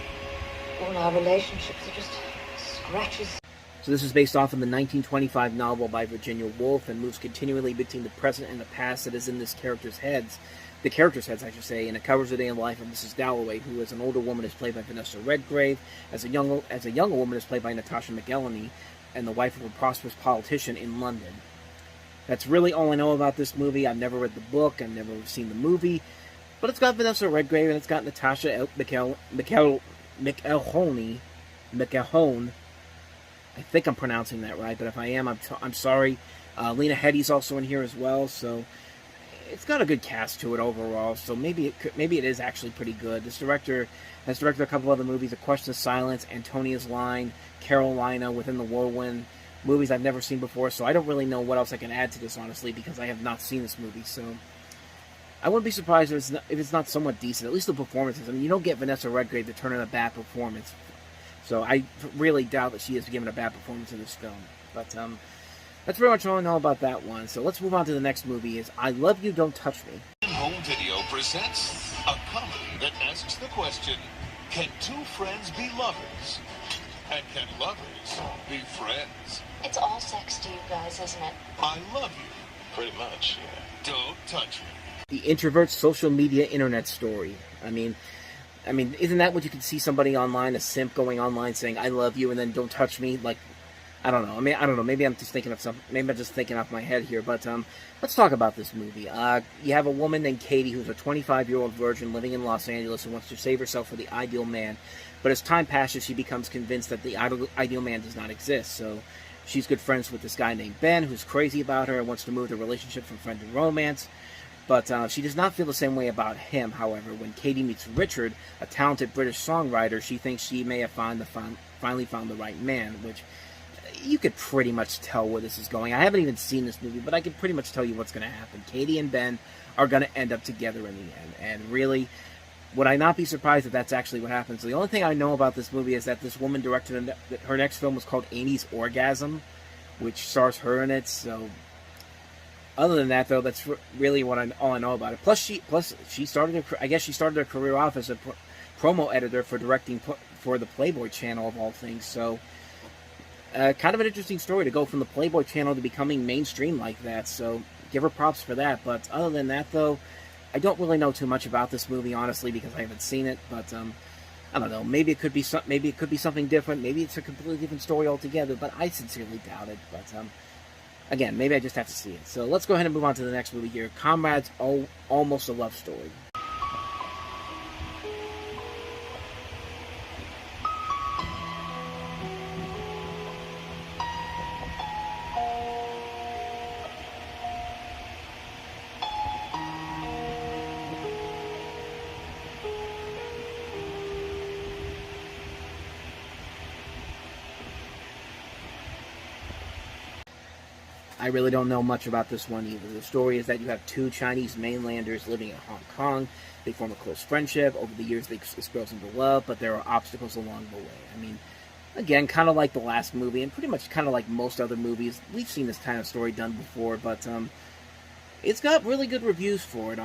All our relationships are just scratches. So this is based off of the 1925 novel by Virginia Woolf and moves continually between the present and the past that is in this character's heads. The character's heads, I should say, and it covers the day in the life of Mrs. Dalloway, who as an older woman is played by Vanessa Redgrave, as a younger woman is played by Natasha McElhone, and the wife of a prosperous politician in London. That's really all I know about this movie. I've never read the book, I've never seen the movie, but it's got Vanessa Redgrave and it's got Natasha McElhone. I think I'm pronouncing that right, but if I am, I'm sorry. Lena Headey's also in here as well, so it's got a good cast to it overall. So maybe it is actually pretty good. This director has directed a couple other movies: A Question of Silence, Antonia's Line, Carolina, Within the Whirlwind, movies I've never seen before. So I don't really know what else I can add to this, honestly, because I have not seen this movie. So I wouldn't be surprised if it's not somewhat decent. At least the performances. I mean, you don't get Vanessa Redgrave to turn in a bad performance. So I really doubt that she has given a bad performance in this film. But that's pretty much all I know about that one. So let's move on to the next movie. Is I Love You, Don't Touch Me. Home Video presents a comedy that asks the question, can two friends be lovers? And can lovers be friends? It's all sex to you guys, isn't it? I love you. Pretty much, yeah. Don't touch me. The introvert social media internet story. I mean, isn't that what you can see somebody online, a simp going online saying, I love you, and then don't touch me? Like, I don't know. I mean, I don't know. Maybe I'm just thinking of something. Maybe I'm just thinking off my head here. But let's talk about this movie. You have a woman named Katie who's a 25-year-old virgin living in Los Angeles who wants to save herself for the ideal man. But as time passes, she becomes convinced that the ideal man does not exist. So she's good friends with this guy named Ben who's crazy about her and wants to move the relationship from friend to romance. But she does not feel the same way about him. However, when Katie meets Richard, a talented British songwriter, she thinks she may have finally found the right man, which you could pretty much tell where this is going. I haven't even seen this movie, but I could pretty much tell you what's going to happen. Katie and Ben are going to end up together in the end. And really, would I not be surprised if that's actually what happens? The only thing I know about this movie is that this woman directed her next film was called Amy's Orgasm, which stars her in it. So other than that, though, that's really all I know about it. Plus she started her career off as a promo editor for directing for the Playboy Channel of all things. So kind of an interesting story to go from the Playboy Channel to becoming mainstream like that. So give her props for that. But other than that, though, I don't really know too much about this movie, honestly, because I haven't seen it. But I don't know. Maybe it could be something different. Maybe it's a completely different story altogether. But I sincerely doubt it. But again, maybe I just have to see it. So let's go ahead and move on to the next movie here. Comrades, Almost a Love Story. I really don't know much about this one either. The story is that you have two Chinese mainlanders living in Hong Kong. They form a close friendship. Over the years, this grows into love, but there are obstacles along the way. I mean, again, kind of like the last movie, and pretty much kind of like most other movies, we've seen this kind of story done before, but it's got really good reviews for it.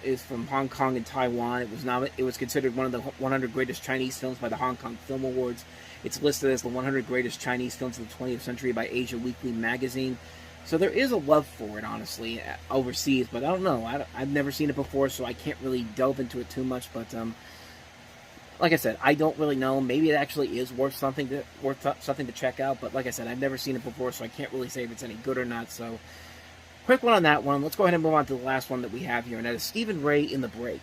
It's from Hong Kong and Taiwan. It was considered one of the 100 greatest Chinese films by the Hong Kong Film Awards. It's listed as the 100 greatest Chinese films of the 20th century by Asia Weekly magazine. So there is a love for it, honestly, overseas, but I don't know. I've never seen it before, so I can't really delve into it too much, but like I said, I don't really know. Maybe it actually is worth something to check out, but like I said, I've never seen it before, so I can't really say if it's any good or not. So quick one on that one. Let's go ahead and move on to the last one that we have here, and that is Stephen Ray in The Break.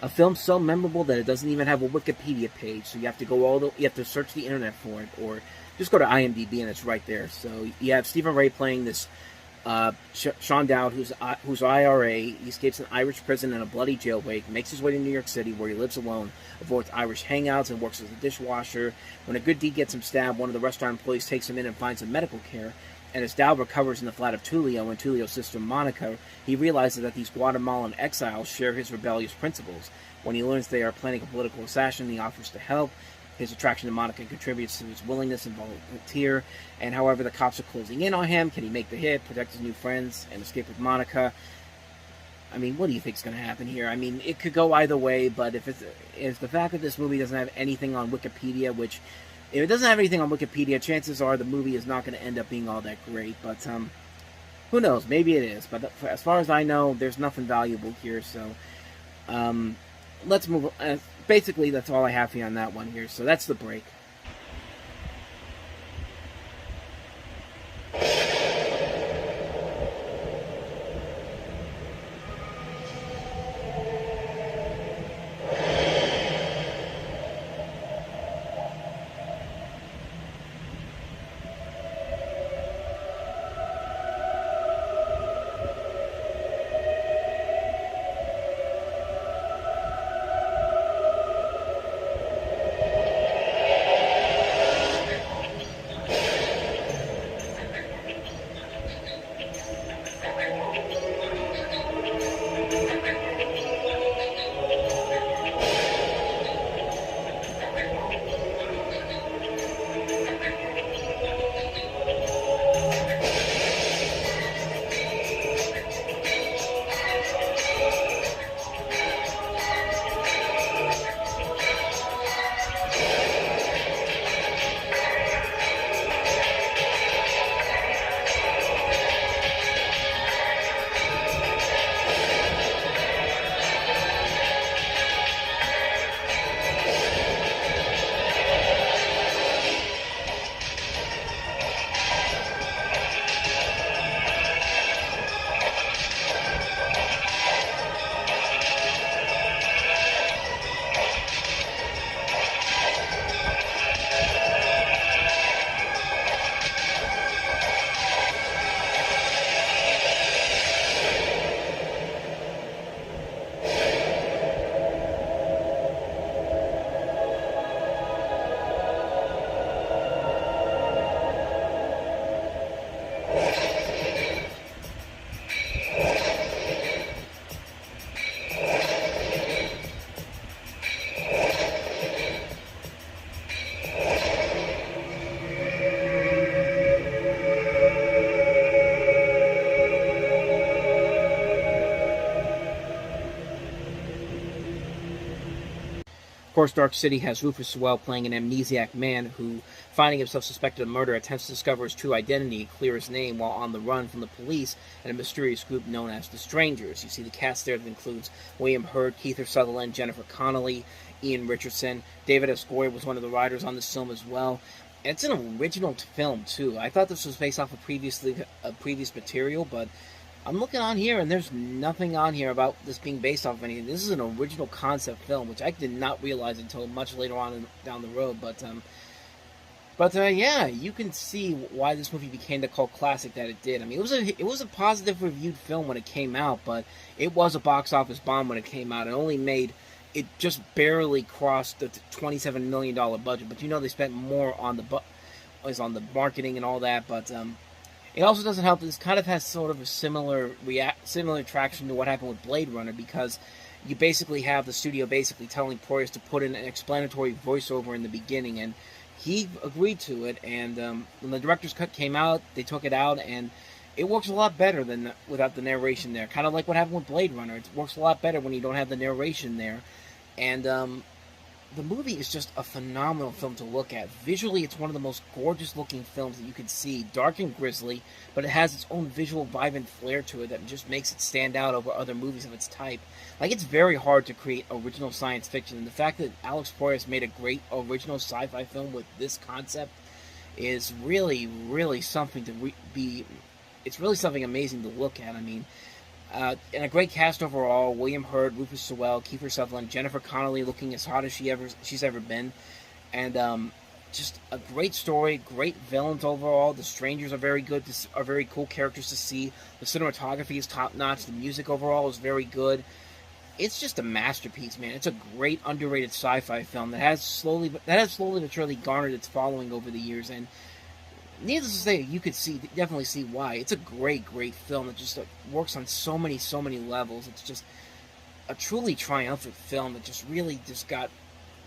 A film so memorable that it doesn't even have a Wikipedia page, so you have to search the internet for it, or just go to IMDb and it's right there. So you have Stephen Ray playing this Sean Dowd, who's IRA. He escapes an Irish prison in a bloody jailbreak, makes his way to New York City where he lives alone, avoids Irish hangouts, and works as a dishwasher. When a good deed gets him stabbed, one of the restaurant employees takes him in and finds him medical care. And as Dowd recovers in the flat of Tulio and Tulio's sister Monica, he realizes that these Guatemalan exiles share his rebellious principles. When he learns they are planning a political assassin, he offers to help. His attraction to Monica contributes to his willingness to volunteer, and however the cops are closing in on him, can he make the hit, protect his new friends, and escape with Monica? I mean, what do you think is going to happen here? I mean, it could go either way, but if the fact that this movie doesn't have anything on Wikipedia, which, if it doesn't have anything on Wikipedia, chances are the movie is not going to end up being all that great, but who knows, maybe it is, but as far as I know, there's nothing valuable here, so let's move on. Basically, that's all I have for you on that one here. So that's The Break. course, Dark City has Rufus Sewell playing an amnesiac man who, finding himself suspected of murder, attempts to discover his true identity, clear his name while on the run from the police and a mysterious group known as the Strangers. You see the cast there that includes William Hurt, Kiefer Sutherland, Jennifer Connelly, Ian Richardson. David S. Goyer was one of the writers on this film as well. And it's an original film, too. I thought this was based off of previous material, but I'm looking on here, and there's nothing on here about this being based off of anything. This is an original concept film, which I did not realize until much later on down the road. But yeah, you can see why this movie became the cult classic that it did. I mean, it was a positive reviewed film when it came out, but it was a box office bomb when it came out. It just barely crossed the $27 million budget. But you know they spent more on the marketing and all that. But it also doesn't help that this kind of has sort of a similar traction to what happened with Blade Runner, because you basically have the studio telling Paulist to put in an explanatory voiceover in the beginning, and he agreed to it. And when the director's cut came out, they took it out, and it works a lot better than without the narration there. Kind of like what happened with Blade Runner. It works a lot better when you don't have the narration there. And the movie is just a phenomenal film to look at. Visually, it's one of the most gorgeous-looking films that you can see. Dark and grisly, but it has its own visual vibrant flair to it that just makes it stand out over other movies of its type. Like, it's very hard to create original science fiction, and the fact that Alex Proyas made a great original sci-fi film with this concept is really, really something to it's really something amazing to look at. I mean, and a great cast overall. William Hurt, Rufus Sewell, Kiefer Sutherland, Jennifer Connelly looking as hot as she's ever been. And just a great story, great villains overall. The Strangers are very good, are very cool characters to see. The cinematography is top-notch. The music overall is very good. It's just a masterpiece, man. It's a great, underrated sci-fi film that has slowly but surely garnered its following over the years. And needless to say, you could definitely see why. It's a great, great film that just works on so many levels. It's just a truly triumphant film that just really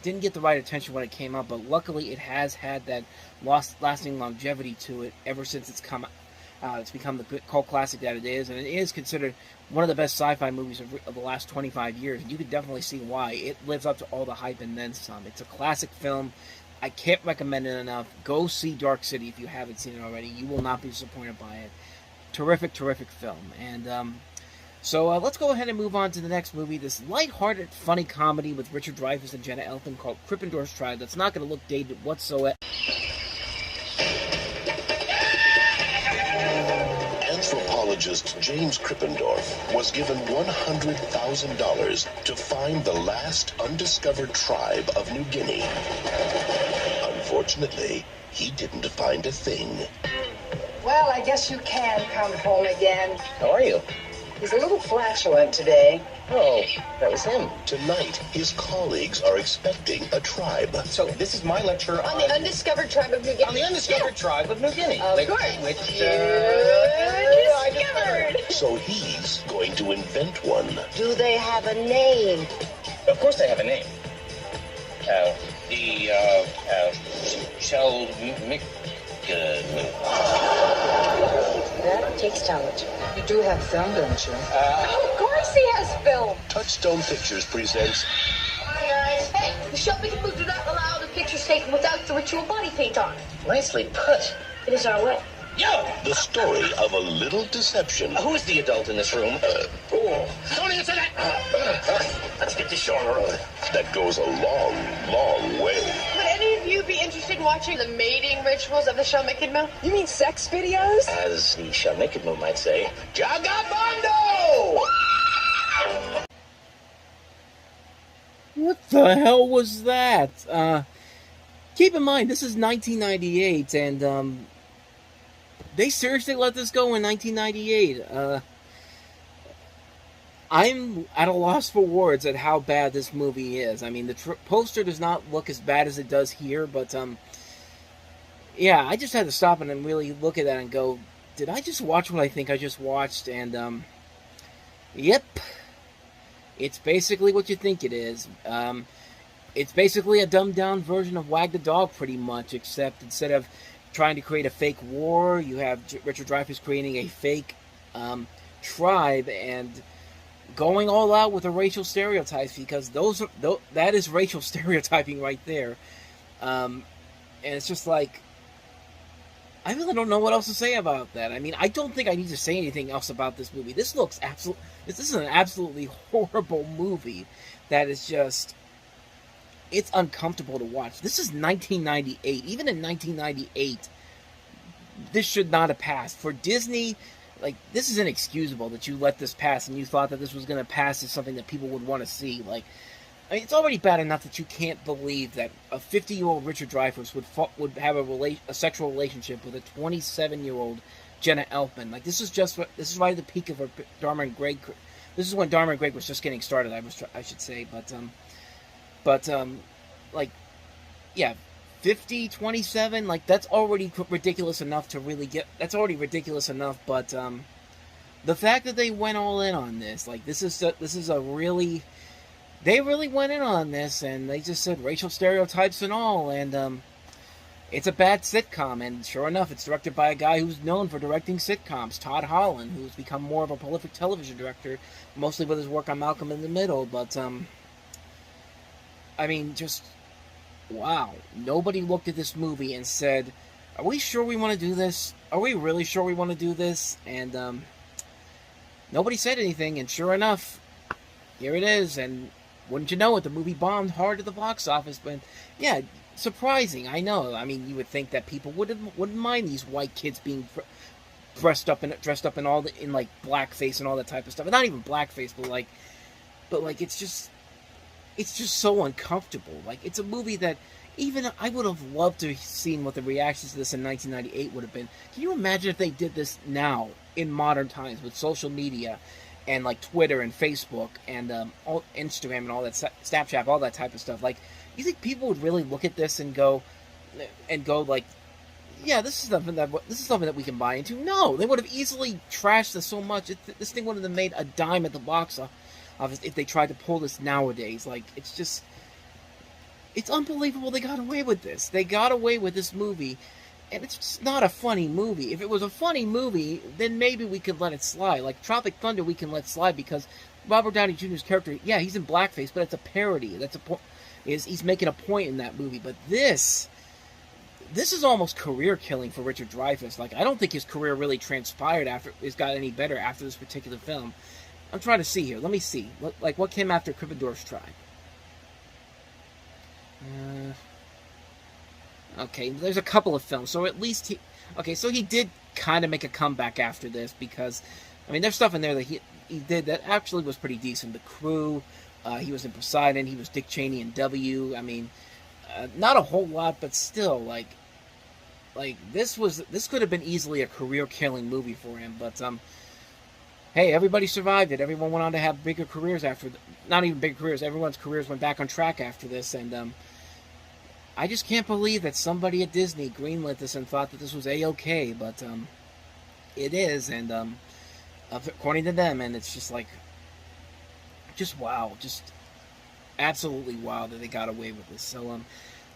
didn't get the right attention when it came out, but luckily it has had that lasting longevity to it ever since it's come out. It's become the cult classic that it is, and it is considered one of the best sci-fi movies of the last 25 years. And you can definitely see why. It lives up to all the hype and then some. It's a classic film. I can't recommend it enough. Go see Dark City if you haven't seen it already. You will not be disappointed by it. Terrific, terrific film. And so let's go ahead and move on to the next movie. This lighthearted, funny comedy with Richard Dreyfuss and Jenna Elfman called Krippendorf's Tribe. That's not going to look dated whatsoever. Anthropologist James Krippendorf was given $100,000 to find the last undiscovered tribe of New Guinea. Unfortunately, he didn't find a thing. Well, I guess you can come home again. How are you? He's a little flatulent today. Oh, that was him. Tonight, his colleagues are expecting a tribe. So this is my lecture On the undiscovered tribe of New Guinea. On the undiscovered tribe of New Guinea. Of course. Which, discovered. So he's going to invent one. Do they have a name? Of course they have a name. That takes talent. You do have film, don't you? Of course he has film. Touchstone Pictures presents Hi, guys. Hey, the show making move do not allow the pictures taken without the ritual body paint on. Nicely put. It is our way. Yo! the story of a little deception. Who is the adult in this room? Don't answer that! Let's get this show on the road. That goes a long, long way. Would any of you be interested in watching the mating rituals of the Shalmikidmu? You mean sex videos? As the Shalmikidmu might say, Jagabondo! What the hell was that? Keep in mind, this is 1998, and, they seriously let this go in 1998. I'm at a loss for words at how bad this movie is. I mean, the poster does not look as bad as it does here, but, yeah, I just had to stop and really look at that and go, did I just watch what I think I just watched? And, yep. It's basically what you think it is. It's basically a dumbed-down version of Wag the Dog, pretty much, except instead of trying to create a fake war, you have Richard Dreyfuss creating a fake tribe, and going all out with the racial stereotypes, because that is racial stereotyping right there. And it's just like, I really don't know what else to say about that. I mean, I don't think I need to say anything else about this movie. This is an absolutely horrible movie that is just, it's uncomfortable to watch. This is 1998. Even in 1998, this should not have passed. For Disney, like, this is inexcusable that you let this pass and you thought that this was going to pass as something that people would want to see. Like, I mean, it's already bad enough that you can't believe that a 50-year-old Richard Dreyfuss would have a sexual relationship with a 27-year-old Jenna Elfman. Like, this is right at the peak of her Dharma and Greg. This is when Dharma and Greg was just getting started, I should say. But like, yeah, 50, 27, like, that's already ridiculous enough to really get. That's already ridiculous enough. But the fact that they went all in on this, like, this is a really. They really went in on this, and they just said racial stereotypes and all, and it's a bad sitcom, and sure enough, it's directed by a guy who's known for directing sitcoms, Todd Holland, who's become more of a prolific television director, mostly with his work on Malcolm in the Middle, but, I mean, just, wow. Nobody looked at this movie and said, are we sure we want to do this? Are we really sure we want to do this? And, nobody said anything, and sure enough, here it is, and wouldn't you know it, the movie bombed hard at the box office. But yeah, surprising, I know. I mean, you would think that people wouldn't mind these white kids being dressed up in all in like blackface and all that type of stuff. And not even blackface, but like it's just so uncomfortable. Like, it's a movie that even I would have loved to have seen what the reactions to this in 1998 would have been. Can you imagine if they did this now in modern times with social media? And like Twitter and Facebook and Instagram and all that, Snapchat, all that type of stuff. Like, you think people would really look at this and go like, yeah, this is something that we can buy into? No, they would have easily trashed this so much. This thing wouldn't have made a dime at the box office if they tried to pull this nowadays. Like, it's unbelievable they got away with this. They got away with this movie. And it's just not a funny movie. If it was a funny movie, then maybe we could let it slide. Like Tropic Thunder, we can let slide because Robert Downey Jr.'s character, yeah, he's in blackface, but it's a parody. He's making a point in that movie. But this is almost career killing for Richard Dreyfuss. Like, I don't think his career really transpired it's got any better after this particular film. I'm trying to see here. Let me see. What came after Krippendorf's Tribe? Okay, there's a couple of films, so at least he did kind of make a comeback after this, because, I mean, there's stuff in there that he did that actually was pretty decent. The Crew, he was in Poseidon, he was Dick Cheney in W. I mean, not a whole lot, but still, like this could have been easily a career-killing movie for him, but, hey, everybody survived it. Everyone went on to have bigger careers after, not even bigger careers, everyone's careers went back on track after this, and, I just can't believe that somebody at Disney greenlit this and thought that this was A-okay, but it is, and according to them, and it's just like, just wow, just absolutely wow that they got away with this. So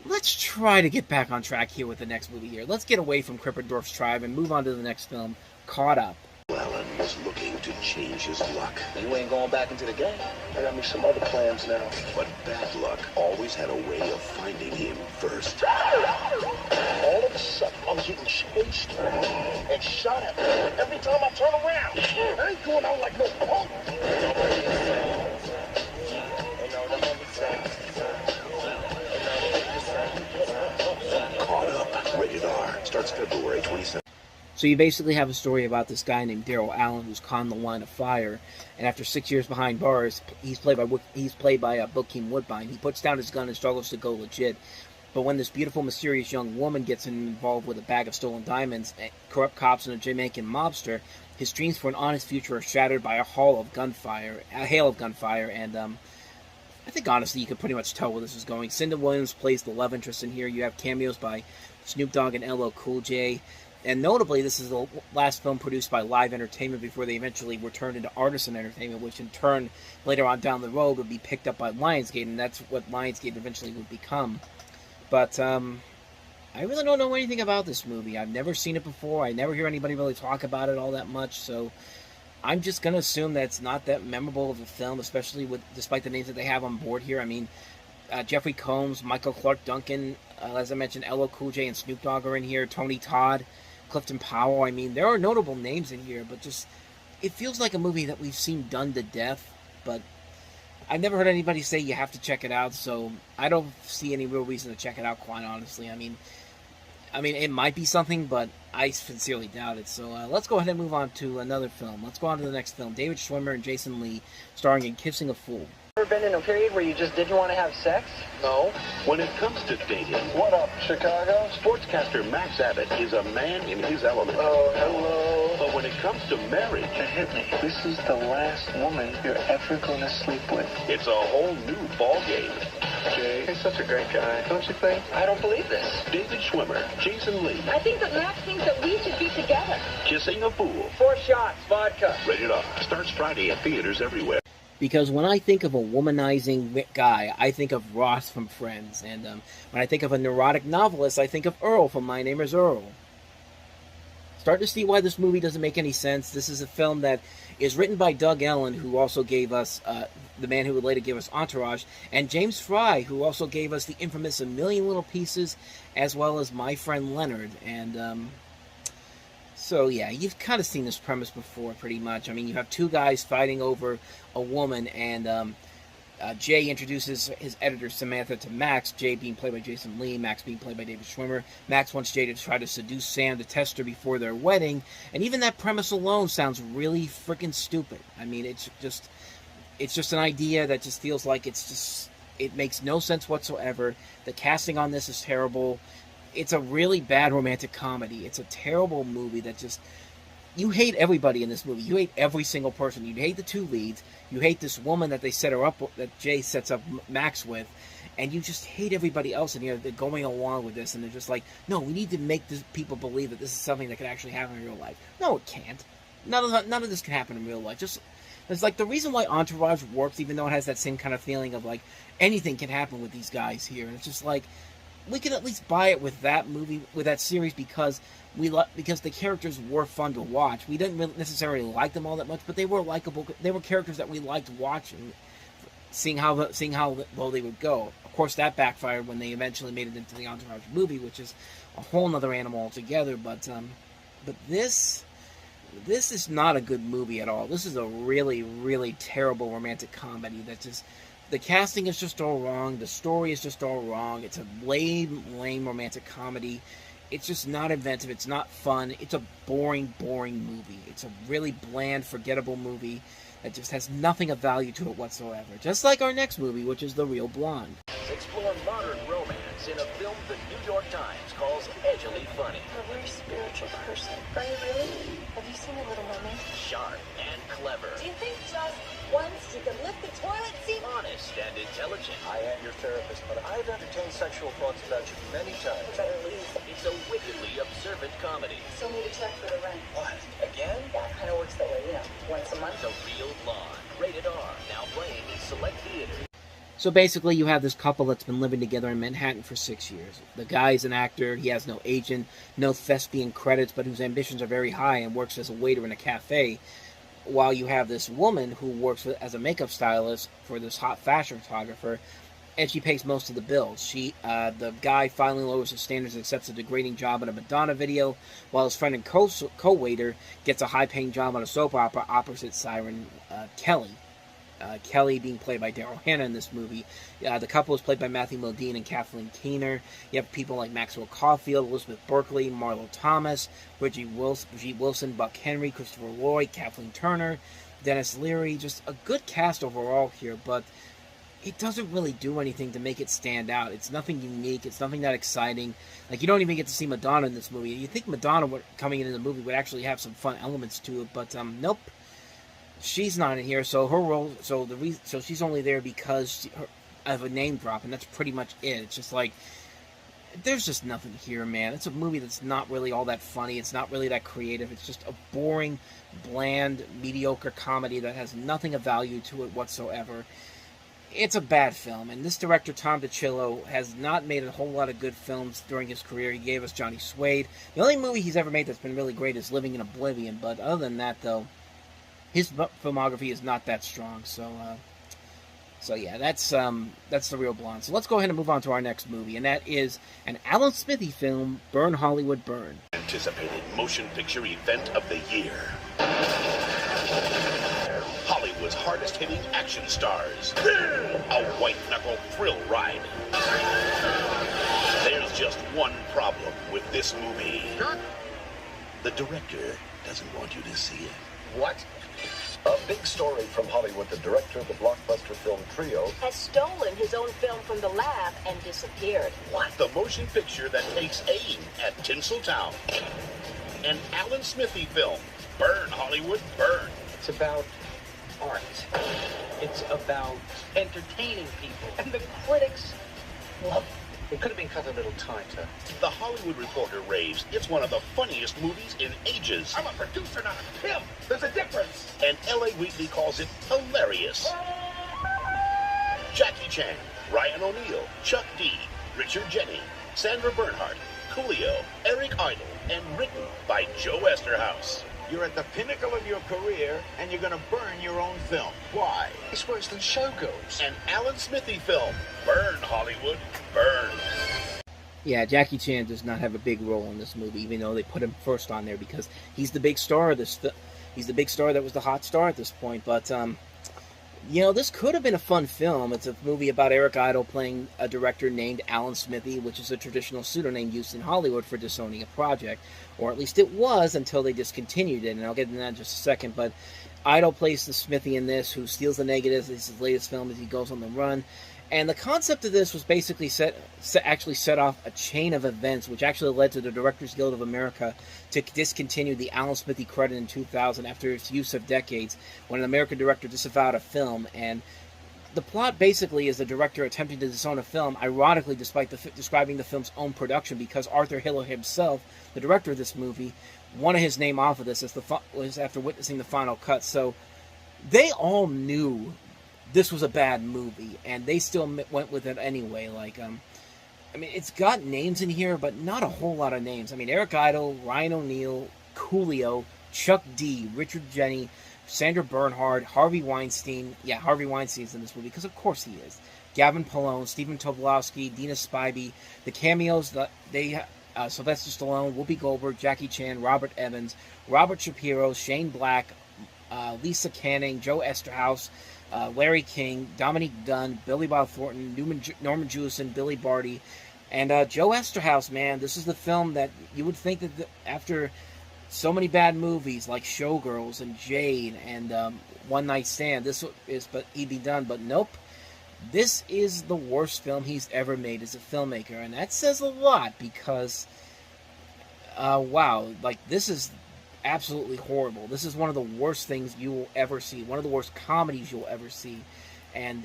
let's try to get back on track here with the next movie here. Let's get away from Krippendorf's Tribe and move on to the next film, Caught Up. Alan is looking to change his luck. You ain't going back into the game. I got me some other plans now. But bad luck always had a way of finding him first. All of a sudden, I'm getting chased and shot at every time I turn around. I ain't going out like no punk. Caught Up, rated R, starts February 27th. So you basically have a story about this guy named Daryl Allen who's caught in the line of fire, and after 6 years behind bars, he's played by Bokeem Woodbine. He puts down his gun and struggles to go legit. But when this beautiful, mysterious young woman gets him involved with a bag of stolen diamonds, corrupt cops, and a Jamaican mobster, his dreams for an honest future are shattered by a hail of gunfire, and I think honestly you can pretty much tell where this is going. Cinda Williams plays the love interest in here. You have cameos by Snoop Dogg and LL Cool J. And notably, this is the last film produced by Live Entertainment before they eventually were turned into Artisan Entertainment, which in turn, later on down the road, would be picked up by Lionsgate, and that's what Lionsgate eventually would become. But, I really don't know anything about this movie. I've never seen it before. I never hear anybody really talk about it all that much, so I'm just going to assume that it's not that memorable of a film, especially despite the names that they have on board here. I mean, Jeffrey Combs, Michael Clark Duncan, as I mentioned, LL Cool J and Snoop Dogg are in here, Tony Todd, Clifton Powell. I mean, there are notable names in here, but just, it feels like a movie that we've seen done to death, but I've never heard anybody say you have to check it out, so I don't see any real reason to check it out, quite honestly. I mean, it might be something, but I sincerely doubt it. So let's go ahead and move on to another film. Let's go on to the next film. David Schwimmer and Jason Lee, starring in Kissing a Fool. Ever been in a period where you just didn't want to have sex? No. When it comes to dating, What up, Chicago? sportscaster Max Abbott is a man in his element. Oh, hello. But when it comes to marriage, Hit me. This is the last woman you're ever going to sleep with. it's a whole new ball game. Jay, he's such a great guy, don't you think? I don't believe this. David Schwimmer, Jason Lee, I think that Max thinks that we should be together. Kissing a Fool. 4 shots, vodka. Rated R. Starts Friday at theaters everywhere. Because when I think of a womanizing guy, I think of Ross from Friends. And when I think of a neurotic novelist, I think of Earl from My Name is Earl. Start to see why this movie doesn't make any sense. This is a film that is written by Doug Ellen, who also gave us the man who would later give us Entourage, and James Fry, who also gave us the infamous A Million Little Pieces, as well as My Friend Leonard. And so, yeah, you've kind of seen this premise before, pretty much. I mean, you have two guys fighting over a woman, and Jay introduces his editor, Samantha, to Max, Jay being played by Jason Lee, Max being played by David Schwimmer. Max wants Jay to try to seduce Sam to test her before their wedding, and even that premise alone sounds really freaking stupid. I mean, it's just an idea that just feels like it makes no sense whatsoever. The casting on this is terrible. It's a really bad romantic comedy. It's a terrible movie that just... You hate everybody in this movie. You hate every single person. You hate the two leads. You hate this woman that they set her up, that Jay sets up Max with. And you just hate everybody else in here. They're going along with this. And they're just like, no, we need to make people believe that this is something that can actually happen in real life. No, it can't. None of this can happen in real life. It's like the reason why Entourage works, even though it has that same kind of feeling of like anything can happen with these guys here. And it's just like, we can at least buy it with that movie, with that series, because the characters were fun to watch. We didn't really necessarily like them all that much, but they were likable. They were characters that we liked watching, seeing how well they would go. Of course, that backfired when they eventually made it into the Entourage movie, which is a whole other animal altogether. But this is not a good movie at all. This is a really, really terrible romantic comedy that just... The casting is just all wrong. The story is just all wrong. It's a lame romantic comedy. It's just not inventive. It's not fun. It's a boring movie. It's a really bland, forgettable movie that just has nothing of value to it whatsoever. Just like our next movie, which is The Real Blonde. Explore modern romance in a film the New York Times calls edgily funny. I'm a very spiritual person. Are you really? Have you seen A Little Mermaid? Sharp and clever. Do you think just once you can lift the toilet seat? Honest and intelligent. I am your therapist, but I've entertained sexual thoughts about you many times. Better leave. It's a wickedly observant comedy. Still need a check for the rent. What? Again? Yeah, it kind of works that way, once a month. The Real Blonde. Rated R. Now playing in select theaters. So basically, you have this couple that's been living together in Manhattan for 6 years. The guy's an actor. He has no agent, no thespian credits, but whose ambitions are very high and works as a waiter in a cafe. While you have this woman who works as a makeup stylist for this hot fashion photographer, and she pays most of the bills. The guy finally lowers his standards and accepts a degrading job in a Madonna video, while his friend and co-waiter gets a high-paying job on a soap opera opposite siren Kelly. Kelly being played by Daryl Hannah in this movie. The couple is played by Matthew Modine and Kathleen Keener. You have people like Maxwell Caulfield, Elizabeth Berkley, Marlo Thomas, Brigitte Wilson, Buck Henry, Christopher Lloyd, Kathleen Turner, Dennis Leary. Just a good cast overall here, but it doesn't really do anything to make it stand out. It's nothing unique. It's nothing that exciting. Like, you don't even get to see Madonna in this movie. You think Madonna coming into the movie would actually have some fun elements to it, but nope. She's not in here, so her role, so she's only there because of a name drop, and that's pretty much it. It's just like, there's just nothing here, man. It's a movie that's not really all that funny. It's not really that creative. It's just a boring, bland, mediocre comedy that has nothing of value to it whatsoever. It's a bad film, and this director, Tom DiCillo, has not made a whole lot of good films during his career. He gave us Johnny Suede. The only movie he's ever made that's been really great is Living in Oblivion, but other than that, though, his filmography is not that strong. So yeah, that's the real blonde. So let's go ahead and move on to our next movie, and that is an Alan Smithee film, Burn Hollywood Burn. Anticipated motion picture event of the year. Hollywood's hardest-hitting action stars. A white-knuckle thrill ride. There's just one problem with this movie. The director doesn't want you to see it. What? A big story from Hollywood. The director of the blockbuster film Trio has stolen his own film from the lab and disappeared. What? The motion picture that takes aim at Tinseltown. An Alan Smithee film, Burn Hollywood Burn. It's about art. It's about entertaining people. And the critics love it. It could have been cut a little tighter. The Hollywood Reporter raves it's one of the funniest movies in ages. I'm a producer, not a pimp. There's a difference. And LA Weekly calls it hilarious. Jackie Chan, Ryan O'Neal, Chuck D, Richard Jeni, Sandra Bernhardt, Coolio, Eric Idle, and written by Joe Esterhaus. You're at the pinnacle of your career, and you're going to burn your own film. Why? It's worse than Showgirls. An Alan Smithee film, Burn Hollywood, Burn. Yeah, Jackie Chan does not have a big role in this movie, even though they put him first on there because he's the big star of this. He's the big star that was the hot star at this point. But you know, this could have been a fun film. It's a movie about Eric Idle playing a director named Alan Smithee, which is a traditional pseudonym used in Hollywood for disowning a project. Or at least it was until they discontinued it, and I'll get into that in just a second. But Idle plays the Smithee in this, who steals the negatives. This is his latest film as he goes on the run. And the concept of this was basically set off a chain of events, which actually led to the Directors Guild of America to discontinue the Alan Smithee credit in 2000 after its use of decades, when an American director disavowed a film. And the plot basically is the director attempting to disown a film, ironically despite describing the film's own production, because Arthur Hiller himself, the director of this movie, wanted his name off of this was after witnessing the final cut. So they all knew this was a bad movie, and they still went with it anyway. Like, I mean, it's got names in here, but not a whole lot of names. I mean, Eric Idle, Ryan O'Neal, Coolio, Chuck D, Richard Jeni, Sandra Bernhardt, Harvey Weinstein. Yeah, Harvey Weinstein's in this movie, because of course he is. Gavin Polone, Stephen Tobolowsky, Dina Spivey. The cameos, Sylvester Stallone, Whoopi Goldberg, Jackie Chan, Robert Evans, Robert Shapiro, Shane Black, Lisa Canning, Joe Esterhaus, Larry King, Dominique Dunn, Billy Bob Thornton, Norman Jewison, Billy Barty, and Joe Esterhaus. Man, this is the film that you would think that after so many bad movies like Showgirls and Jade and One Night Stand, this is but he'd be done. But nope, this is the worst film he's ever made as a filmmaker, and that says a lot because wow, like this is absolutely horrible. This is one of the worst things you will ever see. One of the worst comedies you'll ever see. And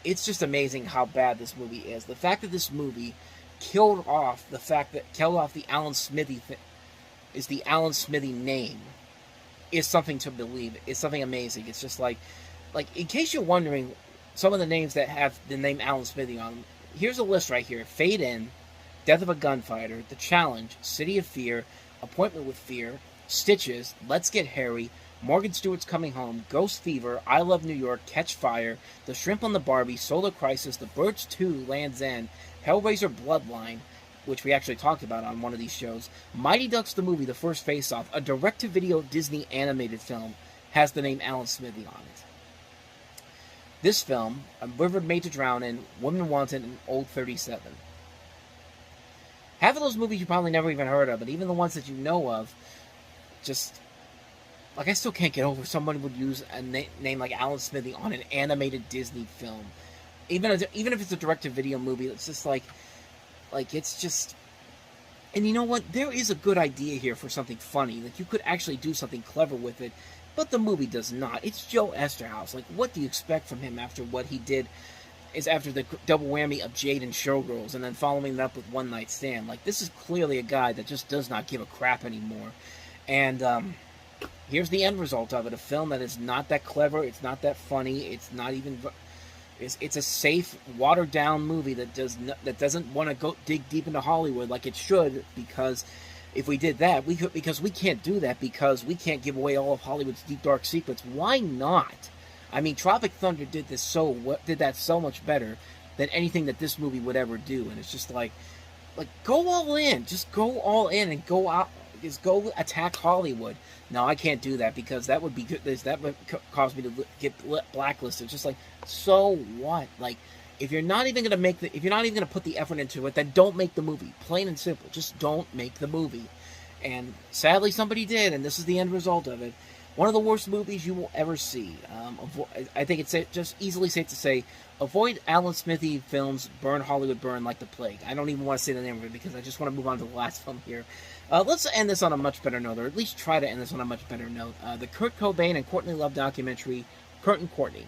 it's just amazing how bad this movie is. The fact that this movie killed off the Alan Smithee is the Alan Smithee name is something to believe. It's something amazing. It's just like in case you're wondering some of the names that have the name Alan Smithee on them, here's a list right here. Fade In, Death of a Gunfighter, The Challenge, City of Fear, Appointment with Fear, Stitches, Let's Get Harry, Morgan Stewart's Coming Home, Ghost Fever, I Love New York, Catch Fire, The Shrimp on the Barbie, Solar Crisis, The Birds 2, Land's End, Hellraiser Bloodline, which we actually talked about on one of these shows, Mighty Ducks the Movie, The First Face-Off, a direct-to-video Disney animated film, has the name Alan Smithee on it. This film, A River Made to Drown In, Woman Wanted, and Old 37. Half of those movies you probably never even heard of, but even the ones that you know of, just, like, I still can't get over someone would use a name like Alan Smithee on an animated Disney film. Even if it's a direct-to-video movie, it's just like it's just... And you know what? There is a good idea here for something funny. Like, you could actually do something clever with it, but the movie does not. It's Joe Esterhaus. Like, what do you expect from him after what he did is after the double whammy of Jade and Showgirls, and then following it up with One Night Stand? Like, this is clearly a guy that just does not give a crap anymore. And here's the end result of it: a film that is not that clever, it's not that funny, it's not even. It's a safe, watered down movie that doesn't want to go dig deep into Hollywood like it should, because if we did that, we could, because we can't do that because we can't give away all of Hollywood's deep dark secrets. Why not? I mean, Tropic Thunder did that so much better than anything that this movie would ever do, and it's just like go all in, just go all in and go out, just go attack Hollywood. No, I can't do that because that would be good. That would cause me to get blacklisted. Just like, so what? Like, if you're not even gonna if you're not even gonna put the effort into it, then don't make the movie. Plain and simple. Just don't make the movie. And sadly, somebody did, and this is the end result of it. One of the worst movies you will ever see. I think it's just easily safe to say, avoid Alan Smithy films. Burn Hollywood, burn like the plague. I don't even want to say the name of it because I just want to move on to the last film here. Let's end this on a much better note, or at least try to end this on a much better note. The Kurt Cobain and Courtney Love documentary, Kurt and Courtney.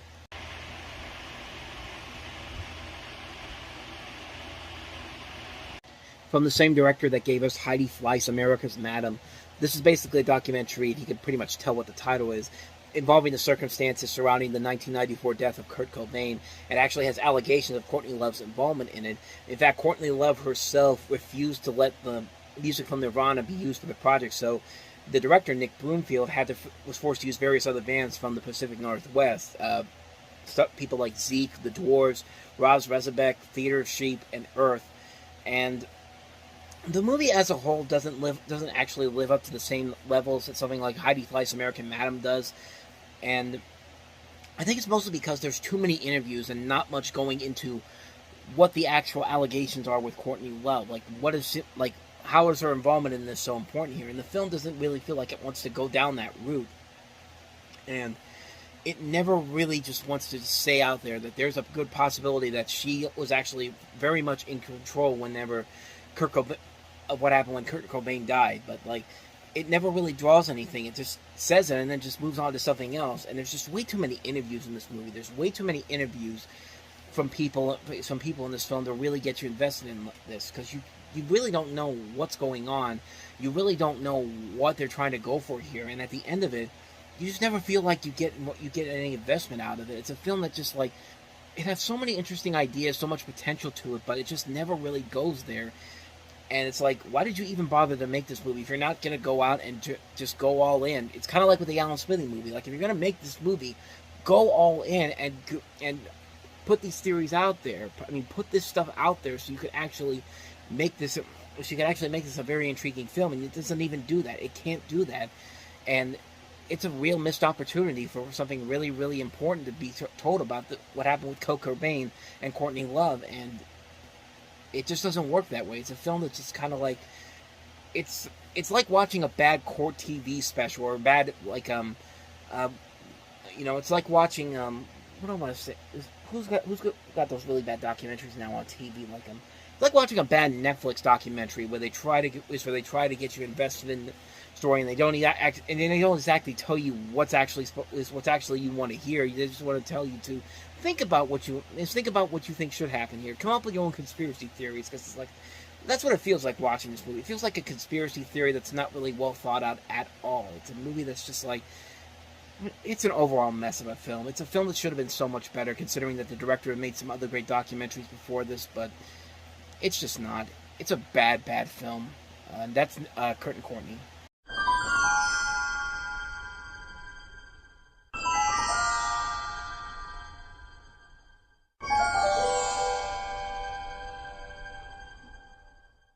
From the same director that gave us Heidi Fleiss, America's Madam. This is basically a documentary, you can pretty much tell what the title is, involving the circumstances surrounding the 1994 death of Kurt Cobain. It actually has allegations of Courtney Love's involvement in it. In fact, Courtney Love herself refused to let the music from Nirvana be used for the project, so the director, Nick Broomfield, was forced to use various other bands from the Pacific Northwest. People like Zeke, The Dwarves, Roz Rezabek, Theater of Sheep, and Earth. And the movie as a whole doesn't actually live up to the same levels that something like Heidi Fleiss' American Madam does, and I think it's mostly because there's too many interviews and not much going into what the actual allegations are with Courtney Love. Like, what is it, like, how is her involvement in this so important here? And the film doesn't really feel like it wants to go down that route, and it never really just wants to say out there that there's a good possibility that she was actually very much in control whenever of what happened when Kurt Cobain died, but like, it never really draws anything. It just says it and then just moves on to something else. And there's just way too many interviews in this movie. There's way too many interviews from some people in this film to really get you invested in this, because you really don't know what's going on. You really don't know what they're trying to go for here. And at the end of it, you just never feel like you get any investment out of it. It's a film that just like, it has so many interesting ideas, so much potential to it, but it just never really goes there. And it's like, why did you even bother to make this movie if you're not going to go out and just go all in? It's kind of like with the Alan Smithy movie. Like, if you're going to make this movie, go all in and put these theories out there. I mean, put this stuff out there so you could actually make this. So you could actually make this a very intriguing film. And it doesn't even do that. It can't do that. And it's a real missed opportunity for something really, really important to be told about what happened with Kurt Cobain and Courtney Love. And it just doesn't work that way. It's a film that's just kind of like, it's like watching a bad court TV special, or a bad, like, it's like watching, what do I want to say? Who's got those really bad documentaries now on TV? Like, it's like watching a bad Netflix documentary where they try to get you invested in the story, and they don't exactly tell you what's actually you want to hear. They just want to tell you to think about what you think should happen here. Come up with your own conspiracy theories, because it's like, that's what it feels like watching this movie. It feels like a conspiracy theory that's not really well thought out at all. It's a movie that's just like, it's an overall mess of a film. It's a film that should have been so much better, considering that the director had made some other great documentaries before this, but it's just not. It's a bad, bad film. And that's Kurt and Courtney.